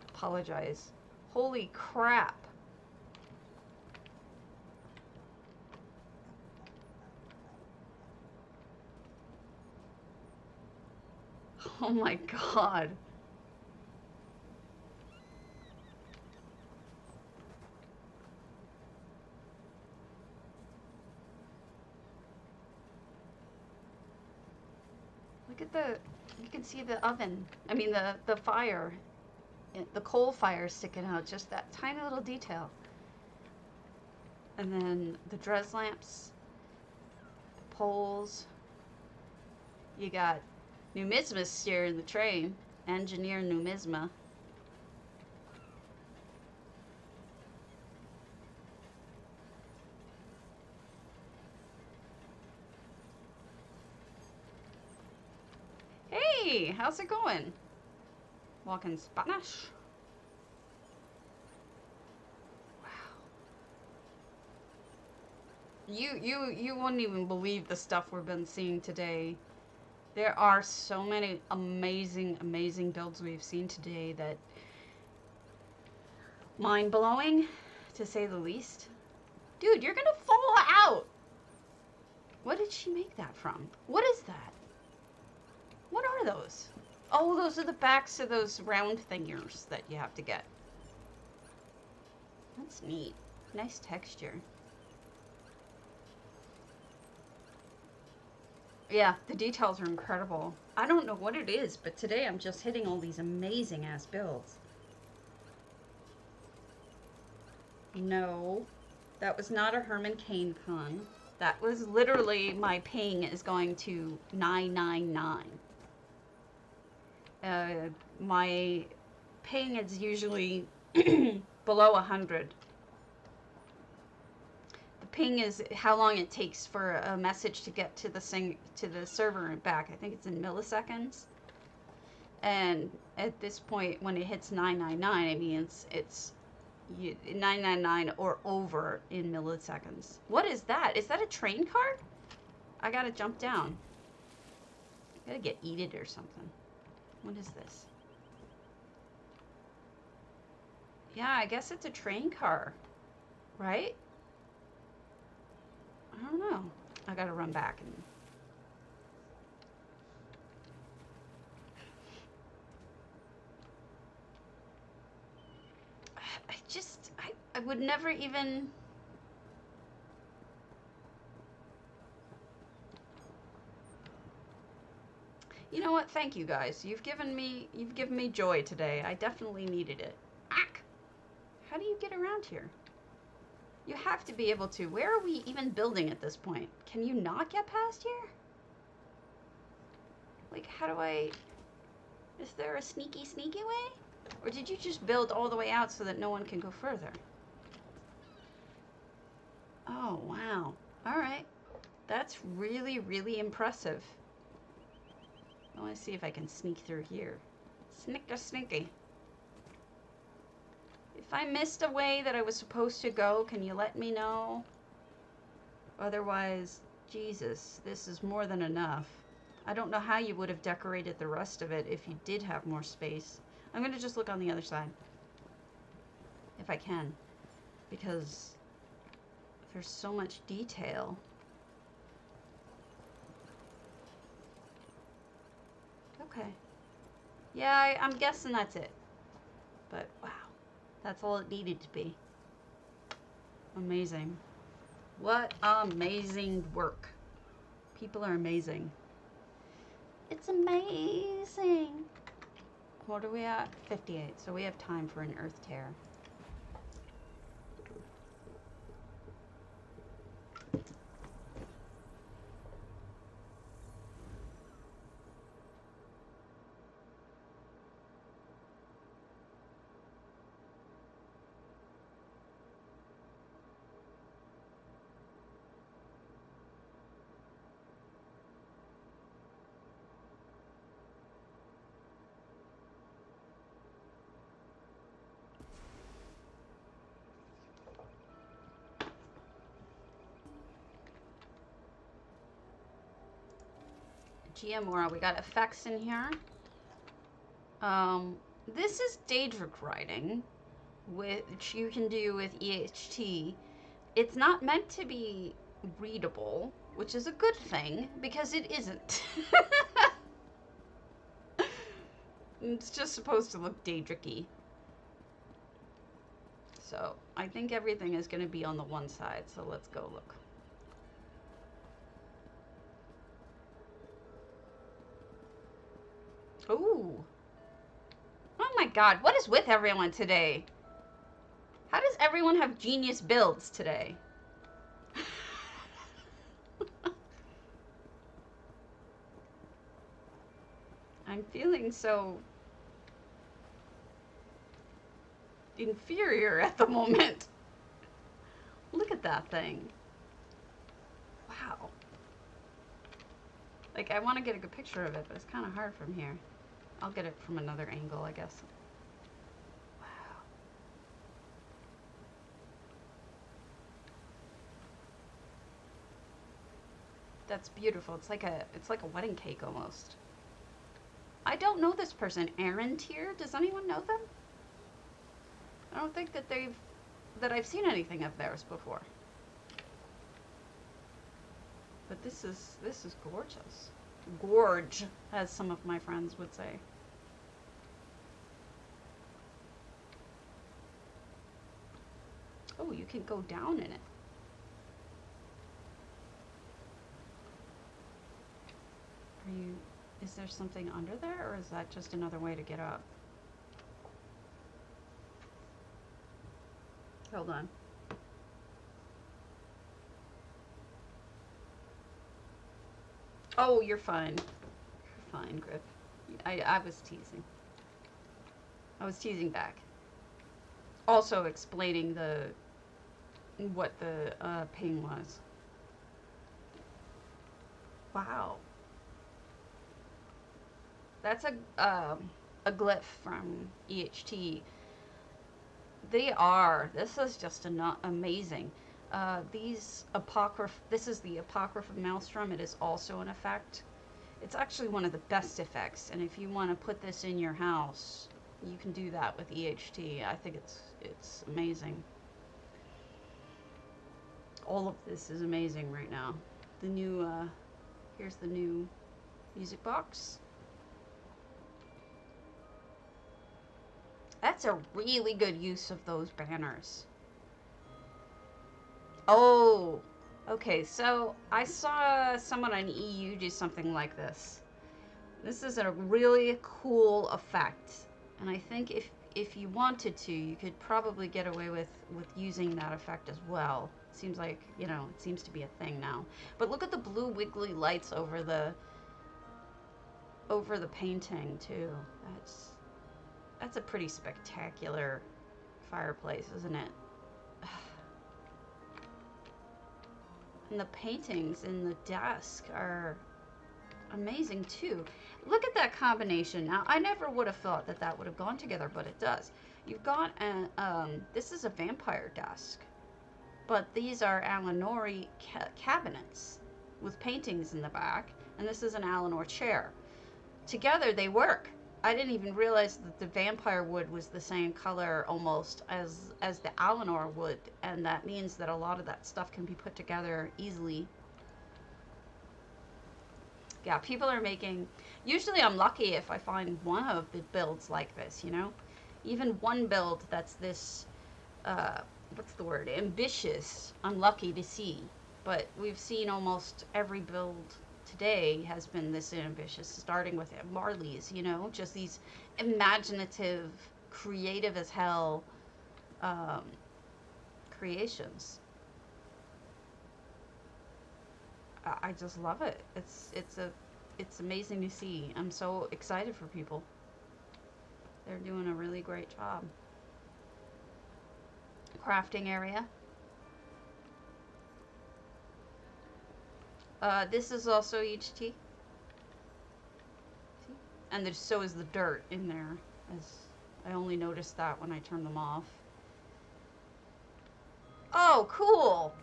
Apologize. Holy crap. Oh Oh my god. Look at the, you can see the oven. I mean the fire. The coal fire sticking out, just that tiny little detail. And then the dress lamps, the poles. You got numisma steering the train, engineer numisma. Hey, how's it going? Walking Spanish. Wow. You wouldn't even believe the stuff we've been seeing today. There are so many amazing builds we've seen today that mind-blowing, to say the least. Dude, you're gonna fall out! What did she make that from? What is that? What are those? Oh, those are the backs of those round thingers that you have to get. That's neat. Nice texture. Yeah, the details are incredible. I don't know what it is, but today I'm just hitting all these amazing ass builds. No, that was not a Herman Cain pun. That was literally my ping is going to 999. My ping is usually below 100. The ping is how long it takes for a message to get to the server and back. I think it's in milliseconds. And at this point, when it hits 999, it means it's 999 or over in milliseconds. What is that? Is that a train car? I gotta jump down. I gotta get eated or something. What is this? Yeah, I guess it's a train car, right? I don't know. I gotta run back and... I would never even... You know what? Thank you guys. You've given me joy today. I definitely needed it. Ack! How do you get around here? You have to be able to. Where are we even building at this point? Can you not get past here? Like, how do I... Is there a sneaky way? Or did you just build all the way out so that no one can go further? Oh, wow. Alright. That's really impressive. I want to see if I can sneak through here. Sneaky. If I missed a way that I was supposed to go, can you let me know? Otherwise, Jesus, this is more than enough. I don't know how you would have decorated the rest of it if you did have more space. I'm going to just look on the other side. If I can. Because there's so much detail. Okay. Yeah, I'm guessing that's it. But, wow. That's all it needed to be. Amazing. What amazing work. People are amazing. It's amazing. What are we at? 58. So we have time for an Earthtear. Agea-Mora, we got effects in here. This is Daedric writing, which you can do with EHT. It's not meant to be readable, which is a good thing, because it isn't. It's just supposed to look Daedric-y. So I think everything is going to be on the one side. So let's go look. Ooh. Oh my god, what is with everyone today? How does everyone have genius builds today? I'm feeling so inferior at the moment. Look at that thing. Wow. Like, I want to get a good picture of it, but it's kind of hard from here. I'll get it from another angle, I guess. Wow. That's beautiful. It's like a wedding cake almost. I don't know this person. Earthtear? Does anyone know them? I don't think that I've seen anything of theirs before. But this is gorgeous. Gorge, as some of my friends would say. Oh, you can go down in it. Is there something under there, or is that just another way to get up? Hold on. Oh, you're fine. You're fine, Grip. I was teasing. I was teasing back. Also explaining what the ping was. Wow. That's a glyph from EHT. This is just amazing. This is the Apocryph of Maelstrom. It is also an effect. It's actually one of the best effects, and if you want to put this in your house, you can do that with EHT. I think it's amazing. All of this is amazing right now. The new, here's the new music box. That's a really good use of those banners. Oh, okay, so I saw someone on EU do something like this. This is a really cool effect, and I think if you wanted to, you could probably get away with using that effect as well. Seems like, you know, it seems to be a thing now. But look at the blue wiggly lights over the painting too. That's a pretty spectacular fireplace, isn't it? And the paintings in the desk are amazing too. Look at that combination. Now, I never would have thought that would have gone together, but it does. You've got this is a vampire desk, but these are alinor cabinets with paintings in the back, and this is an alinor chair. Together they work. I didn't even realize that the vampire wood was the same color almost as the alinor wood, and that means that a lot of that stuff can be put together easily. Yeah, people are making... Usually I'm lucky if I find one of the builds like this, you know? Even one build that's this, what's the word? Ambitious, I'm lucky to see. But we've seen almost every build today has been this ambitious, starting with Marley's, you know, just these imaginative, creative as hell creations. I just love it. It's amazing to see. I'm so excited for people. They're doing a really great job. Crafting area. This is also HT. And so is the dirt in there. As I only noticed that when I turned them off. Oh, cool!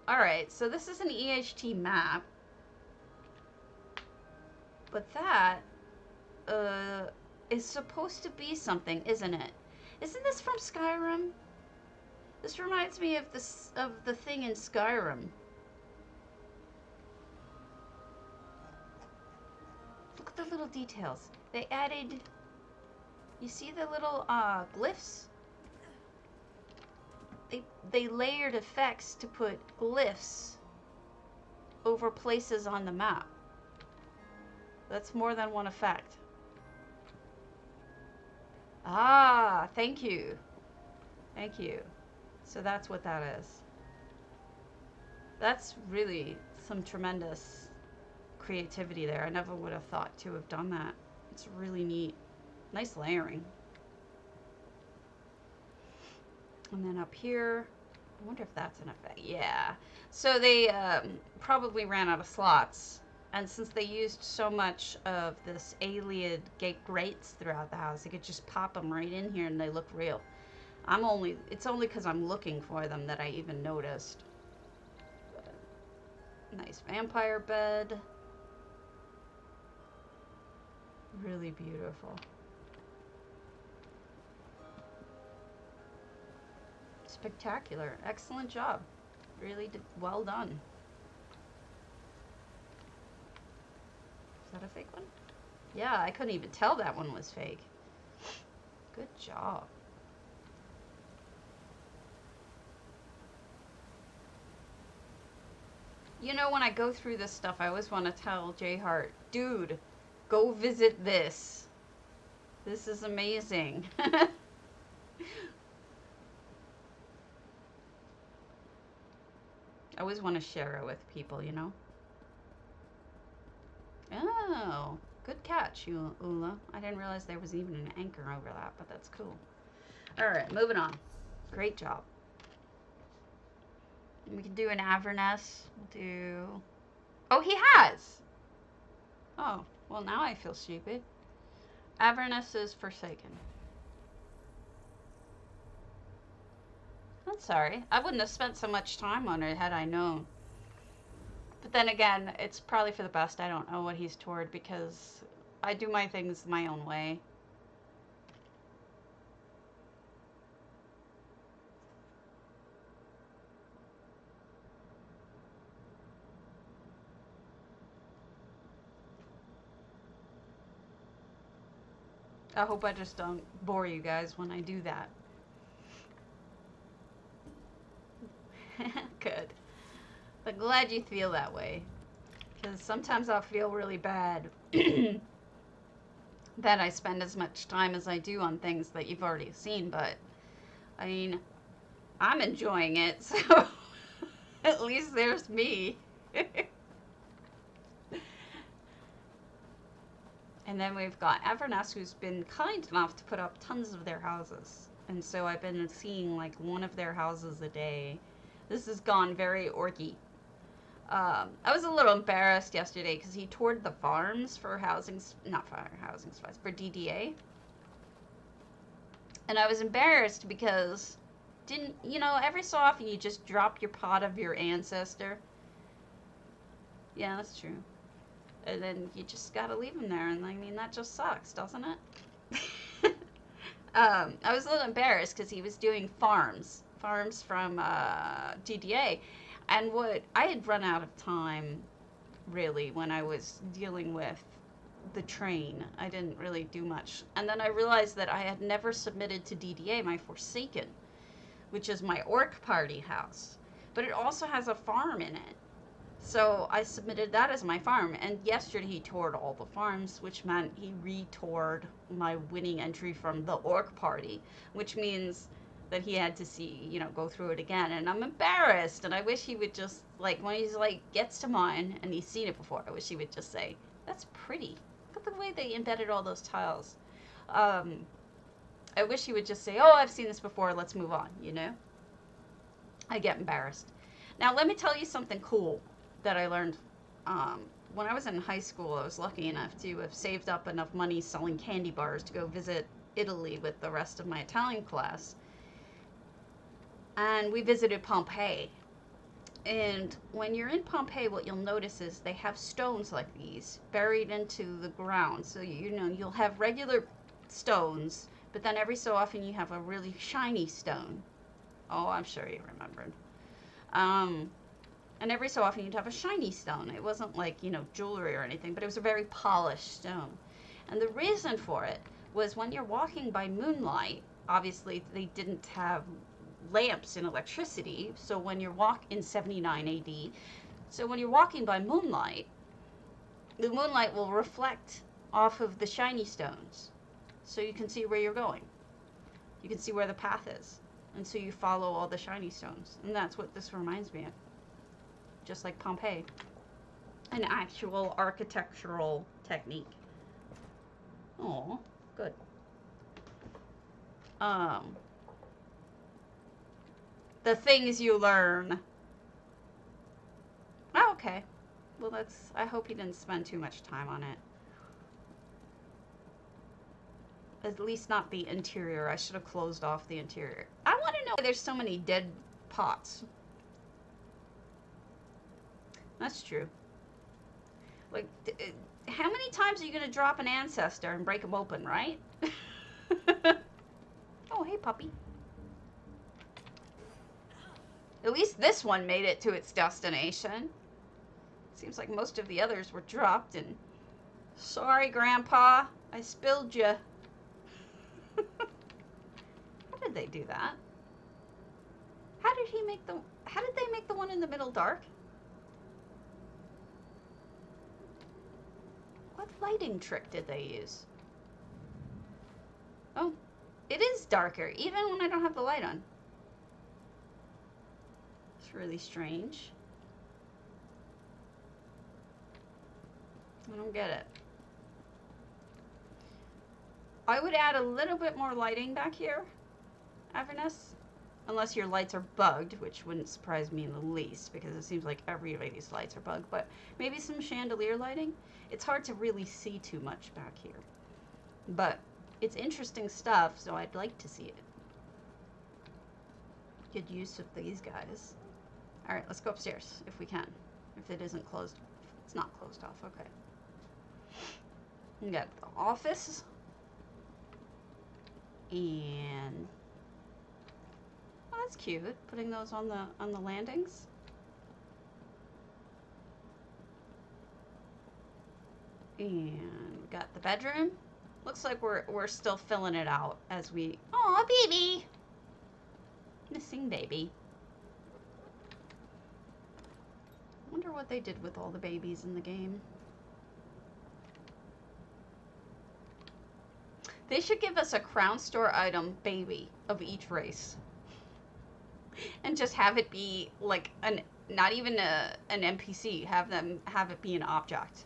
Alright, so this is an EHT map. But that is supposed to be something, isn't it? Isn't this from Skyrim? This reminds me of the thing in Skyrim. Look at the little details. They added You see the little glyphs? They layered effects to put glyphs over places on the map. That's more than one effect. Ah, thank you. Thank you. So that's what that is. That's really some tremendous creativity there. I never would have thought to have done that. It's really neat. Nice layering. And then up here, I wonder if that's an effect. Yeah. So they probably ran out of slots. And since they used so much of this alien gate grates throughout the house, they could just pop them right in here and they look real. It's only because I'm looking for them that I even noticed. But nice vampire bed. Really beautiful. Spectacular. Excellent job. Really well done. Is that a fake one? Yeah, I couldn't even tell that one was fake. Good job. You know, when I go through this stuff, I always want to tell J Hart, dude, go visit this. This is amazing. I always want to share it with people, you know? Oh, good catch, Ula. I didn't realize there was even an anchor over that, but that's cool. All right, moving on. Great job. We can do an averness. We'll do... Oh, he has! Oh, well, now I feel stupid. Averness is Forsaken. I'm sorry. I wouldn't have spent so much time on it had I known. But then again, it's probably for the best I don't know what he's toward because I do my things my own way. I hope I just don't bore you guys when I do that. Good. I'm glad you feel that way. Because sometimes I'll feel really bad that I spend as much time as I do on things that you've already seen. But, I mean, I'm enjoying it. So, at least there's me. And then we've got Averness, who's been kind enough to put up tons of their houses. And so I've been seeing like one of their houses a day. This has gone very orky. I was a little embarrassed yesterday because he toured the farms for for DDA. And I was embarrassed because every so often you just drop your pot of your ancestor. Yeah, that's true. And then you just gotta leave him there, and I mean, that just sucks, doesn't it? I was a little embarrassed because he was doing farms from DDA, and I had run out of time, really, when I was dealing with the train. I didn't really do much, and then I realized that I had never submitted to DDA my Forsaken, which is my orc party house, but it also has a farm in it. So I submitted that as my farm, and yesterday he toured all the farms, which meant he re-toured my winning entry from the orc party, which means that he had to go through it again, and I'm embarrassed, and I wish he would just, when he's gets to mine, and he's seen it before, I wish he would just say, that's pretty. Look at the way they embedded all those tiles. I wish he would just say, oh, I've seen this before, let's move on, I get embarrassed. Now, let me tell you something cool that I learned when I was in high school. I was lucky enough to have saved up enough money selling candy bars to go visit Italy with the rest of my Italian class. And we visited Pompeii. And when you're in Pompeii, what you'll notice is they have stones like these buried into the ground. So, you'll have regular stones, but then every so often you have a really shiny stone. Oh, I'm sure you remembered. And every so often you'd have a shiny stone. It wasn't like, jewelry or anything, but it was a very polished stone. And the reason for it was when you're walking by moonlight, obviously they didn't have lamps and electricity, so when you're in 79 AD, so when you're walking by moonlight, the moonlight will reflect off of the shiny stones, so you can see where you're going. You can see where the path is, and so you follow all the shiny stones, and that's what this reminds me of. Just like Pompeii, an actual architectural technique. Oh, good. The things you learn. Oh, okay. Well, I hope he didn't spend too much time on it. At least not the interior. I should have closed off the interior. I want to know why there's so many dead pots. That's true. Like, how many times are you going to drop an ancestor and break them open, right? Oh, hey, puppy. At least this one made it to its destination. Seems like most of the others were dropped and... Sorry, Grandpa. I spilled you. How did they do that? How did they make the one in the middle dark? What lighting trick did they use? Oh, it is darker, even when I don't have the light on. It's really strange. I don't get it. I would add a little bit more lighting back here, Averness. Unless your lights are bugged, which wouldn't surprise me in the least, because it seems like everybody's lights are bugged. But maybe some chandelier lighting. It's hard to really see too much back here. But it's interesting stuff, so I'd like to see it. Good use of these guys. Alright, let's go upstairs, if we can. If it isn't closed. It's not closed off, okay. We got the office. And... oh, that's cute. Putting those on the landings. And we got the bedroom. Looks like we're still filling it out as we... Aw, baby! Missing baby. Wonder what they did with all the babies in the game. They should give us a Crown Store item baby of each race. And just have it be like not even an NPC. Have it be an object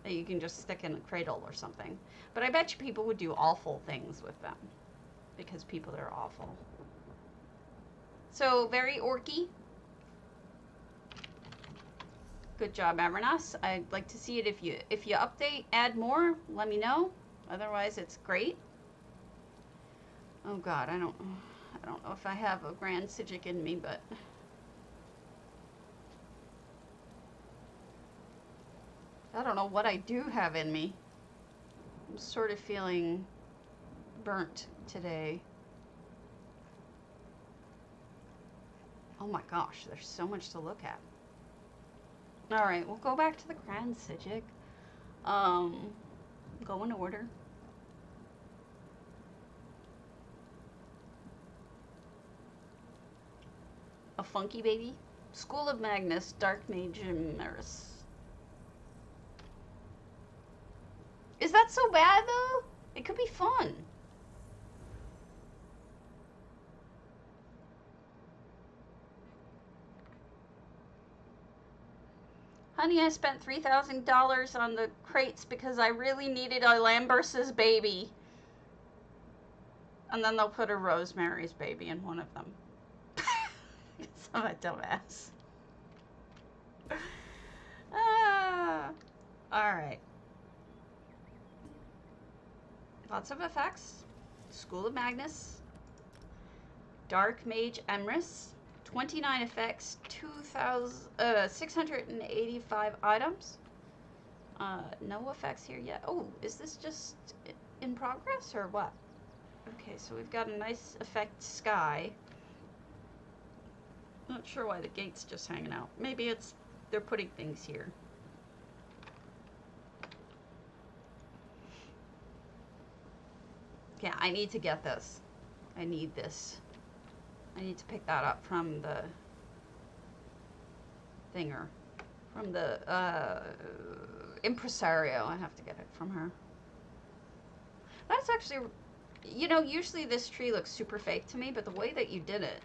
that you can just stick in a cradle or something. But I bet you people would do awful things with them because people are awful. So very orky. Good job, Averness. I'd like to see it if you update, add more. Let me know. Otherwise, it's great. Oh God, I don't know if I have a grand psijic in me, but I don't know what I do have in me. I'm sort of feeling burnt today. Oh my gosh, there's so much to look at. Alright, we'll go back to the grand psijic. Go in order. A funky baby. School of Magnus, darkmageemrys. Is that so bad though? It could be fun. Honey, I spent $3,000 on the crates because I really needed a Lambert's baby. And then they'll put a Rosemary's baby in one of them. I'm a dumbass. Alright. Lots of effects. School of Magnus. Darkmageemrys. 29 effects, 685 items. No effects here yet. Oh, is this just in progress or what? Okay, so we've got a nice effect sky. Not sure why the gate's just hanging out. Maybe they're putting things here. Okay, I need to get this. I need this. I need to pick that up from the thinger. From the impresario. I have to get it from her. That's actually, you know, usually this tree looks super fake to me, but the way that you did it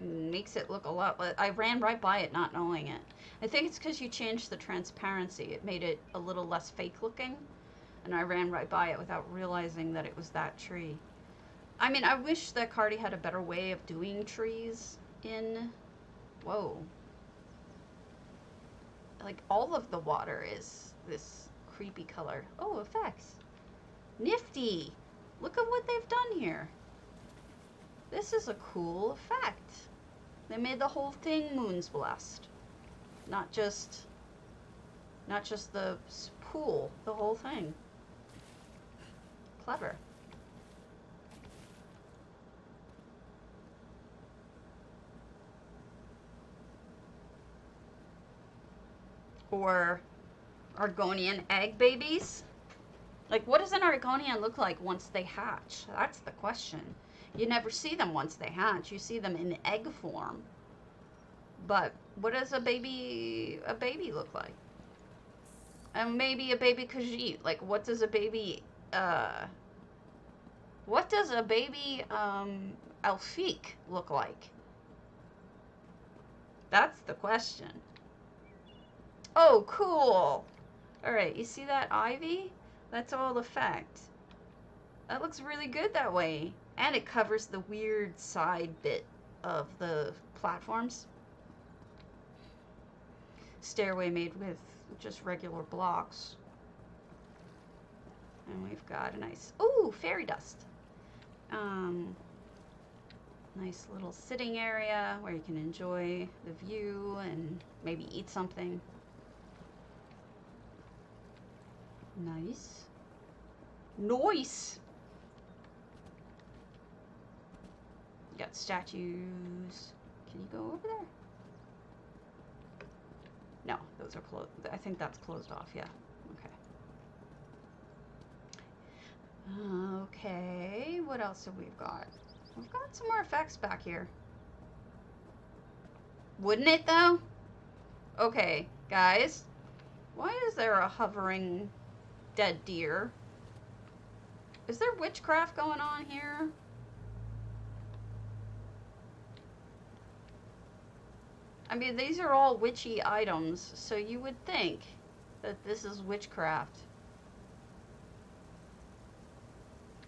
makes it look a lot like, I ran right by it not knowing it. I think it's because you changed the transparency. It made it a little less fake looking, and I ran right by it without realizing that it was that tree. I mean, I wish that Cardi had a better way of doing trees in, whoa. Like, all of the water is this creepy color. Oh, effects. Nifty. Look at what they've done here. This is a cool effect. They made the whole thing Moon's Blessed. Not just the pool, the whole thing. Clever. Or Argonian egg babies? Like, what does an Argonian look like once they hatch? That's the question. You never see them once they hatch. You see them in egg form. But what does a baby look like? And maybe a baby Khajiit. Like, what does a baby Elfiq look like? That's the question. Oh, cool. All right, you see that ivy? That's all effect. That looks really good that way. And it covers the weird side bit of the platforms. Stairway made with just regular blocks. And we've got a nice, ooh, fairy dust. Nice little sitting area where you can enjoy the view and maybe eat something. Nice. Nice! You got statues. Can you go over there? No, those are closed. I think that's closed off, yeah. Okay. Okay, what else have we got? We've got some more effects back here. Wouldn't it, though? Okay, guys. Why is there a hovering dead deer? Is there witchcraft going on here? I mean, these are all witchy items, so you would think that this is witchcraft.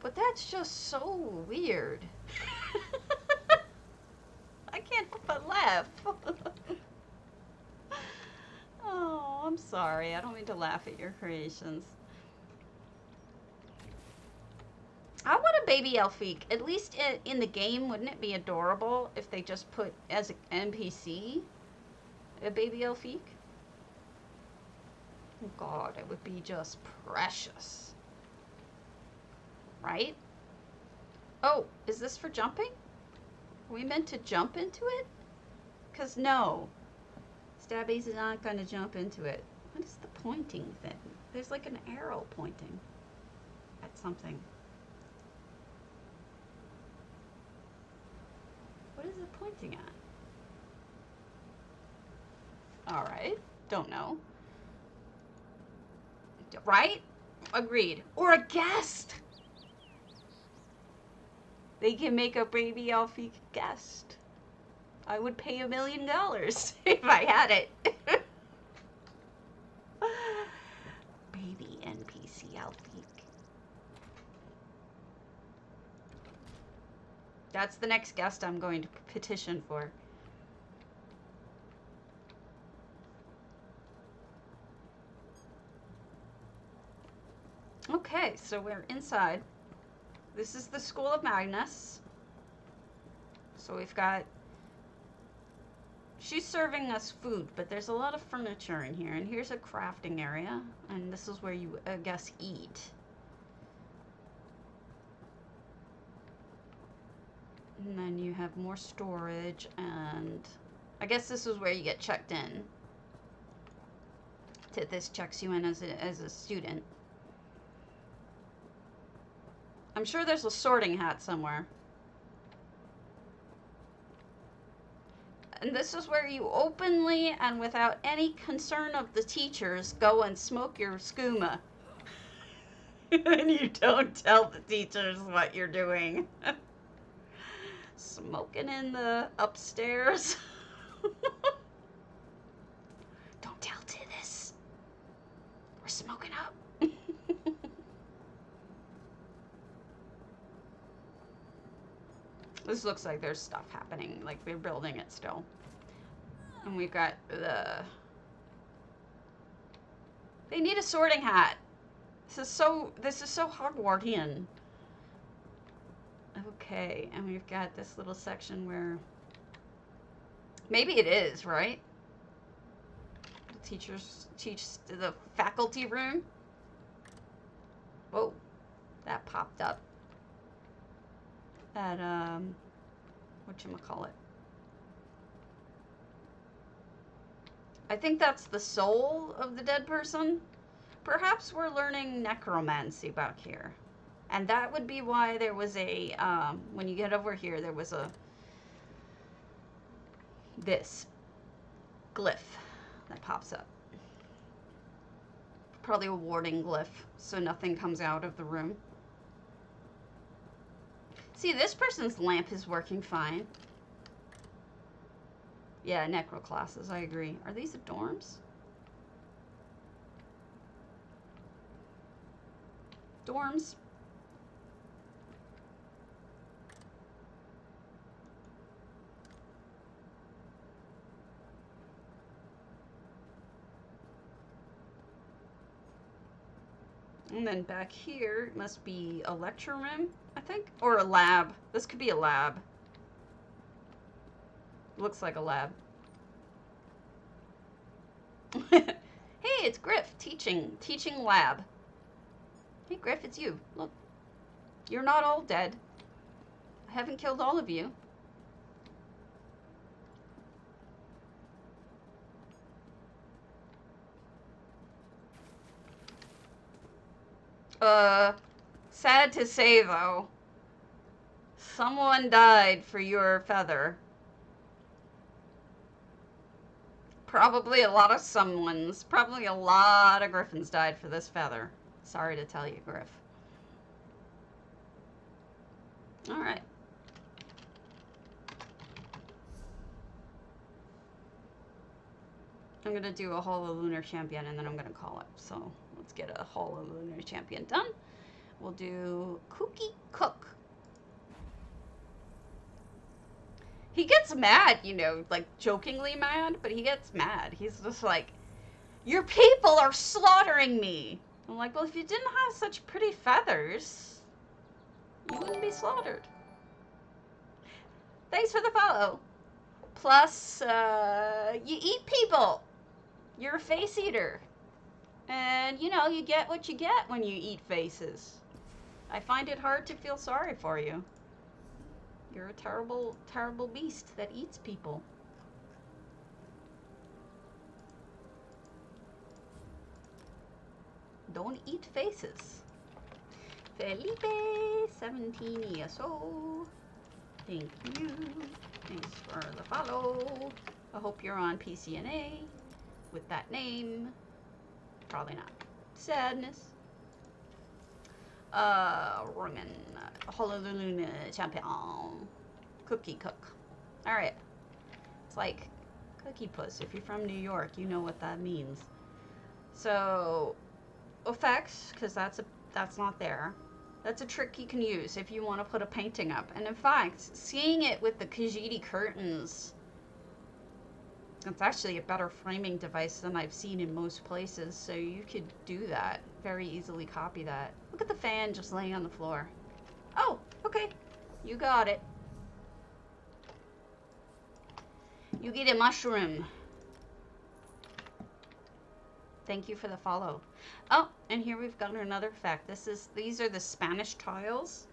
But that's just so weird. I can't help but laugh. Oh, I'm sorry. I don't mean to laugh at your creations. I want a baby Elfiq. At least in the game, wouldn't it be adorable if they just put as an NPC a baby Elfiq? Oh God, it would be just precious. Right? Oh, is this for jumping? Are we meant to jump into it? Because no. Stabby's not going to jump into it. What is the pointing thing? There's like an arrow pointing at something. What is it pointing at? Alright. Don't know. Right? Agreed. Or a guest! They can make a baby Elfiq guest. I would pay $1 million if I had it. Baby NPC Elfiq. That's the next guest I'm going to petition for. Okay, so we're inside. This is the School of Magnus. So we've got... She's serving us food, but there's a lot of furniture in here. And here's a crafting area. And this is where you, I guess, eat. And then you have more storage, and I guess this is where you get checked in. This checks you in as a student. I'm sure there's a sorting hat somewhere. And this is where you openly and without any concern of the teachers go and smoke your skooma. And you don't tell the teachers what you're doing. Smoking in the upstairs. Don't tell Tithis. We're smoking up. This looks like there's stuff happening, like we're building it still. And we've got the... They need a sorting hat. This is so Hogwartian. Okay, and we've got this little section where... Maybe it is, right? The teachers teach the faculty room. Whoa, that popped up. At, whatchamacallit. I think that's the soul of the dead person. Perhaps we're learning necromancy back here. And that would be why there was a, when you get over here, there was a, this glyph that pops up. Probably a warding glyph, so nothing comes out of the room. See, this person's lamp is working fine. Yeah, necro classes, I agree. Are these the dorms? Dorms. And then back here must be a lecture room, I think, or a lab. This could be a lab. Looks like a lab. Hey, it's Griff, teaching lab. Hey, Griff, it's you. Look, you're not all dead. I haven't killed all of you. Sad to say, though, someone died for your feather. Probably a lot of someones. Probably a lot of griffins died for this feather. Sorry to tell you, Griff. Alright. I'm going to do a Hall of Lunar Champion and then I'm going to call it. So let's get a Hall of Lunar Champion done. We'll do kookycook. He gets mad, you know, like jokingly mad, but he gets mad. He's just like, your people are slaughtering me. I'm like, well, if you didn't have such pretty feathers, you wouldn't be slaughtered. Thanks for the follow. Plus, you eat people. You're a face eater. And, you know, you get what you get when you eat faces. I find it hard to feel sorry for you. You're a terrible, terrible beast that eats people. Don't eat faces. Felipe, 17 years old. Thank you. Thanks for the follow. I hope you're on PCNA with that name. Probably not. Sadness. Roman. Honolulu champion. Kookycook. Alright. It's like cookie puss. If you're from New York, you know what that means. So, effects, because that's not there. That's a trick you can use if you want to put a painting up. And in fact, seeing it with the Khajiit curtains, it's actually a better framing device than I've seen in most places. So you could do that. Very easily copy that. Look at the fan just laying on the floor. Oh, okay. You got it. You get a mushroom. Thank you for the follow. Oh, and here we've got another effect. These are the Spanish tiles.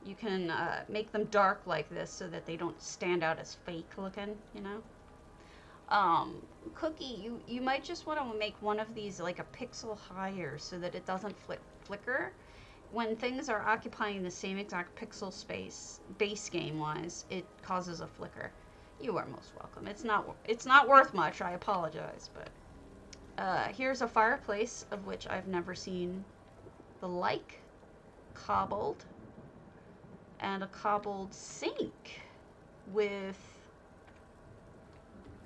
You can make them dark like this so that they don't stand out as fake looking, you know. Cookie, you might just want to make one of these like a pixel higher so that it doesn't flicker. when things are occupying the same exact pixel space, base game-wise, it causes a flicker. You are most welcome. It's not worth much, I apologize, but... here's a fireplace, of which I've never seen the like. Cobbled. And a cobbled sink with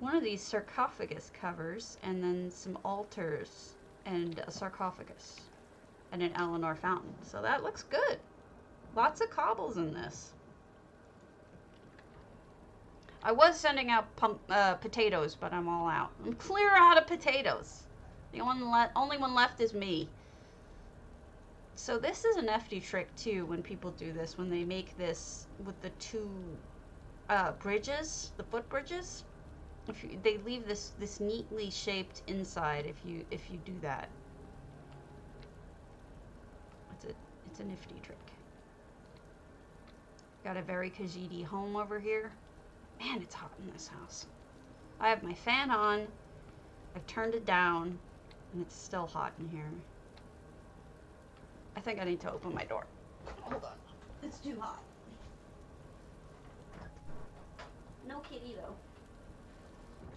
one of these sarcophagus covers, and then some altars and a sarcophagus and an alinor fountain. So that looks good. Lots of cobbles in this. I was sending out potatoes, but I'm all out. I'm clear out of potatoes. The only one left is me. So this is a nifty trick too when people do this, when they make this with the two bridges, the foot bridges. They leave this neatly shaped inside if you do that. It's a nifty trick. Got a very Khajiit home over here. Man, it's hot in this house. I have my fan on. I've turned it down, and it's still hot in here. I think I need to open my door. Hold on. It's too hot. No kitty, though.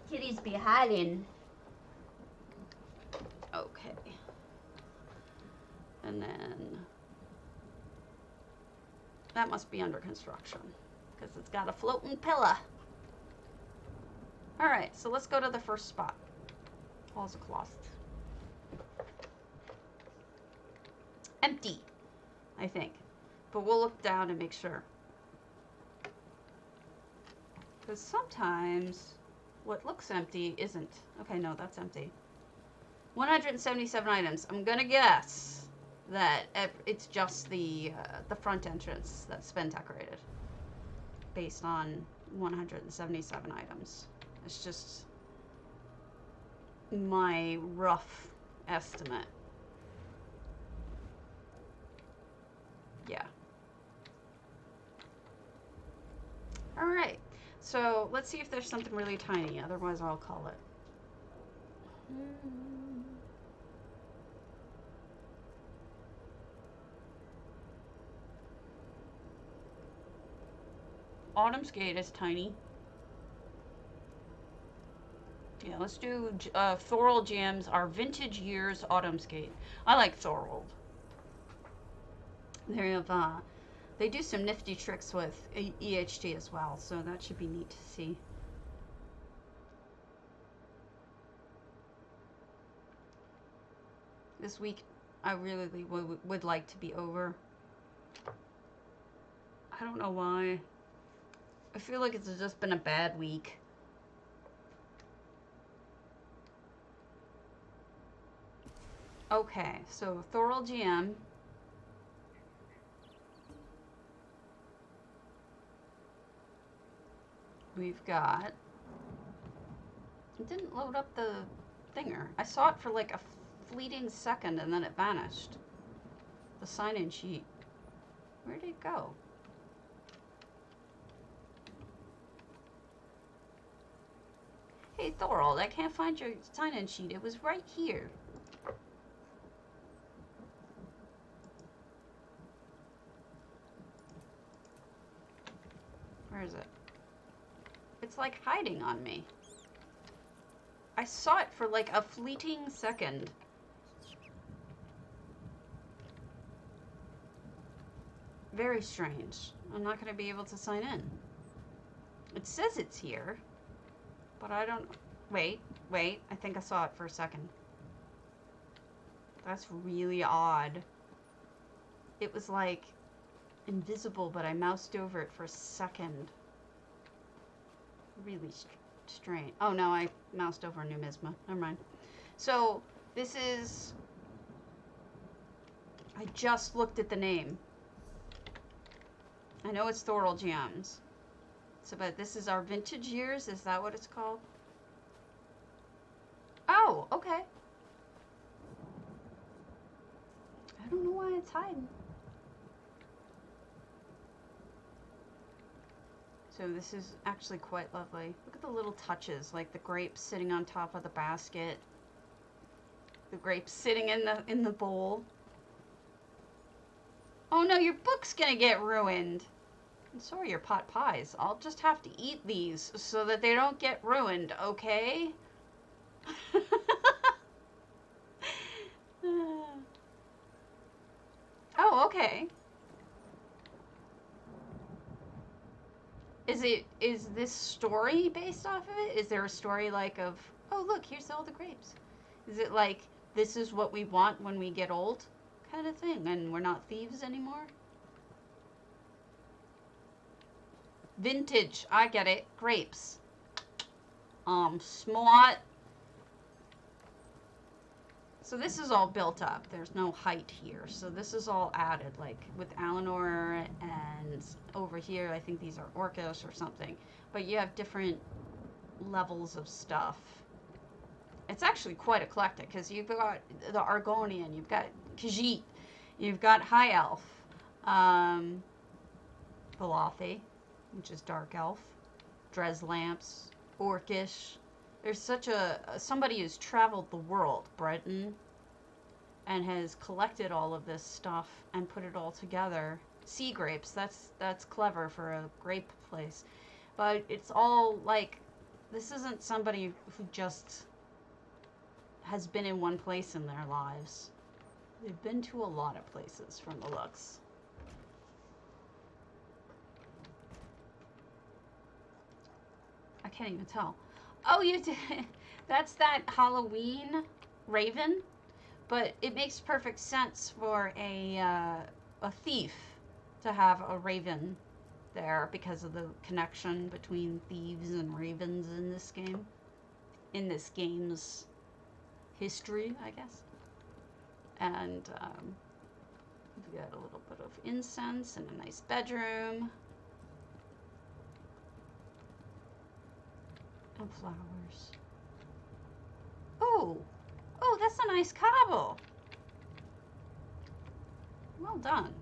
Kitties be hiding. Okay. And then... that must be under construction, because it's got a floating pillar. Alright, so let's go to the first spot. Halls of closet. Empty, I think. But we'll look down and make sure. Because sometimes what looks empty isn't. Okay, no, that's empty. 177 items. I'm gonna guess that it's just the front entrance that's been decorated. Based on 177 items. It's just my rough estimate. Yeah. Alright, so let's see if there's something really tiny, otherwise I'll call it. Autumn's Gate is tiny. Yeah, let's do thoraldgm's Our Vintage Years Autumn's Gate. I like thorald. They do some nifty tricks with EHT as well, so that should be neat to see. This week, I really would like to be over. I don't know why. I feel like it's just been a bad week. Okay, so thoraldgm. We've got... it didn't load up the thinger. I saw it for like a fleeting second and then it vanished. The sign-in sheet. Where did it go? Hey Thorald, I can't find your sign-in sheet. It was right here. Where is it? It's like hiding on me. I saw it for like a fleeting second. Very strange. I'm not going to be able to sign in. It says it's here, but I don't... Wait. I think I saw it for a second. That's really odd. It was like invisible, but I moused over it for a second. Really strange. Oh no, I moused over numisma. Never mind. So this is... I just looked at the name. I know it's thoraldgm's. So, but this is Our Vintage Years. Is that what it's called? Oh, okay. I don't know why it's hiding. So this is actually quite lovely. Look at the little touches, like the grapes sitting on top of the basket. The grapes sitting in the bowl. Oh no, your book's gonna get ruined. And so are your pot pies. I'll just have to eat these so that they don't get ruined, okay? Oh, okay. Is this story based off of it? Is there a story like of, oh look, here's all the grapes? Is it like, this is what we want when we get old kind of thing and we're not thieves anymore? Vintage, I get it. Grapes. Smart. So this is all built up. There's no height here. So this is all added, like with Alinor, and over here, I think these are Orcish or something. But you have different levels of stuff. It's actually quite eclectic, because you've got the Argonian, you've got Khajiit, you've got High Elf, Velothi, which is Dark Elf, Dreslamps, Orcish. There's such somebody who's traveled the world, Breton, and has collected all of this stuff and put it all together. Sea grapes, that's clever for a grape place. But it's all like, this isn't somebody who just has been in one place in their lives. They've been to a lot of places from the looks. I can't even tell. Oh, you did. That's that Halloween raven, but it makes perfect sense for a thief to have a raven there because of the connection between thieves and ravens in this game, in this game's history, I guess. And we've got a little bit of incense and a nice bedroom. And flowers. Oh, that's a nice cobble. Well done.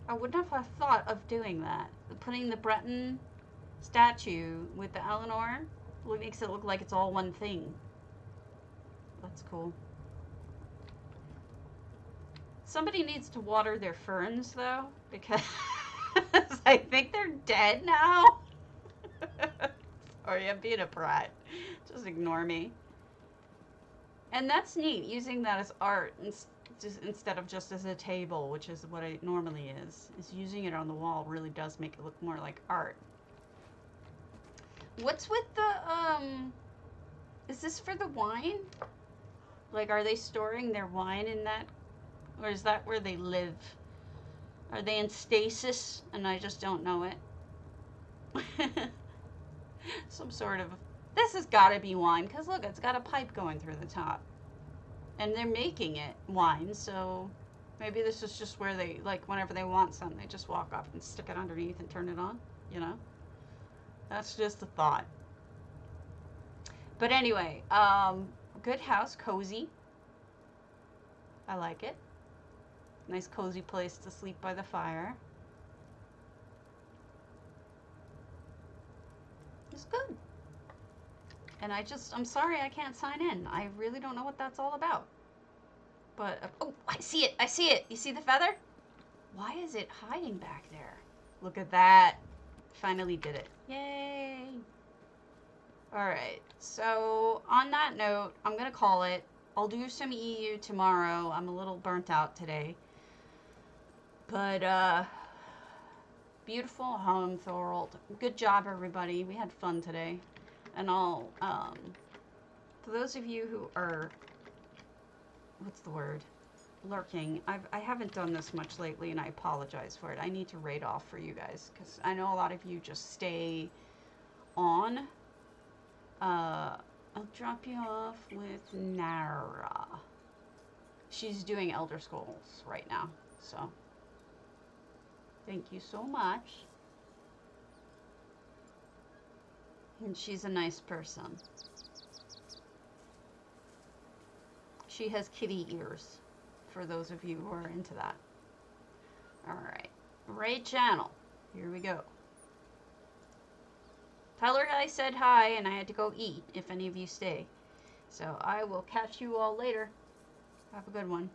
I would not have thought of doing that. Putting the Breton statue with the Alinor makes it look like it's all one thing. That's cool. Somebody needs to water their ferns, though, because I think they're dead now. Sorry, I'm being a brat. Just ignore me. And that's neat, using that as art instead of just as a table, which is what it normally is using it on the wall really does make it look more like art. What's with the, is this for the wine? Like, are they storing their wine in that? Or is that where they live? Are they in stasis and I just don't know it? Some sort of, this has got to be wine, because look, it's got a pipe going through the top. And they're making it wine, so maybe this is just where they, like, whenever they want some, they just walk up and stick it underneath and turn it on, you know? That's just a thought. But anyway, good house, cozy. I like it. Nice cozy place to sleep by the fire. It's good. And I'm sorry I can't sign in. I really don't know what that's all about. But, oh, I see it. I see it. You see the feather? Why is it hiding back there? Look at that. Finally did it. Yay. Alright, so on that note, I'm going to call it. I'll do some EU tomorrow. I'm a little burnt out today. But, beautiful home, Thorold. Good job, everybody. We had fun today. And I'll, for those of you who are, what's the word? Lurking. I haven't done this much lately, and I apologize for it. I need to raid off for you guys, because I know a lot of you just stay on. I'll drop you off with Nara. She's doing Elder Scrolls right now, so thank you so much. And she's a nice person. She has kitty ears, for those of you who are into that. Alright. Raid channel. Here we go. Tyler guy said hi, and I had to go eat, if any of you stay. So I will catch you all later. Have a good one.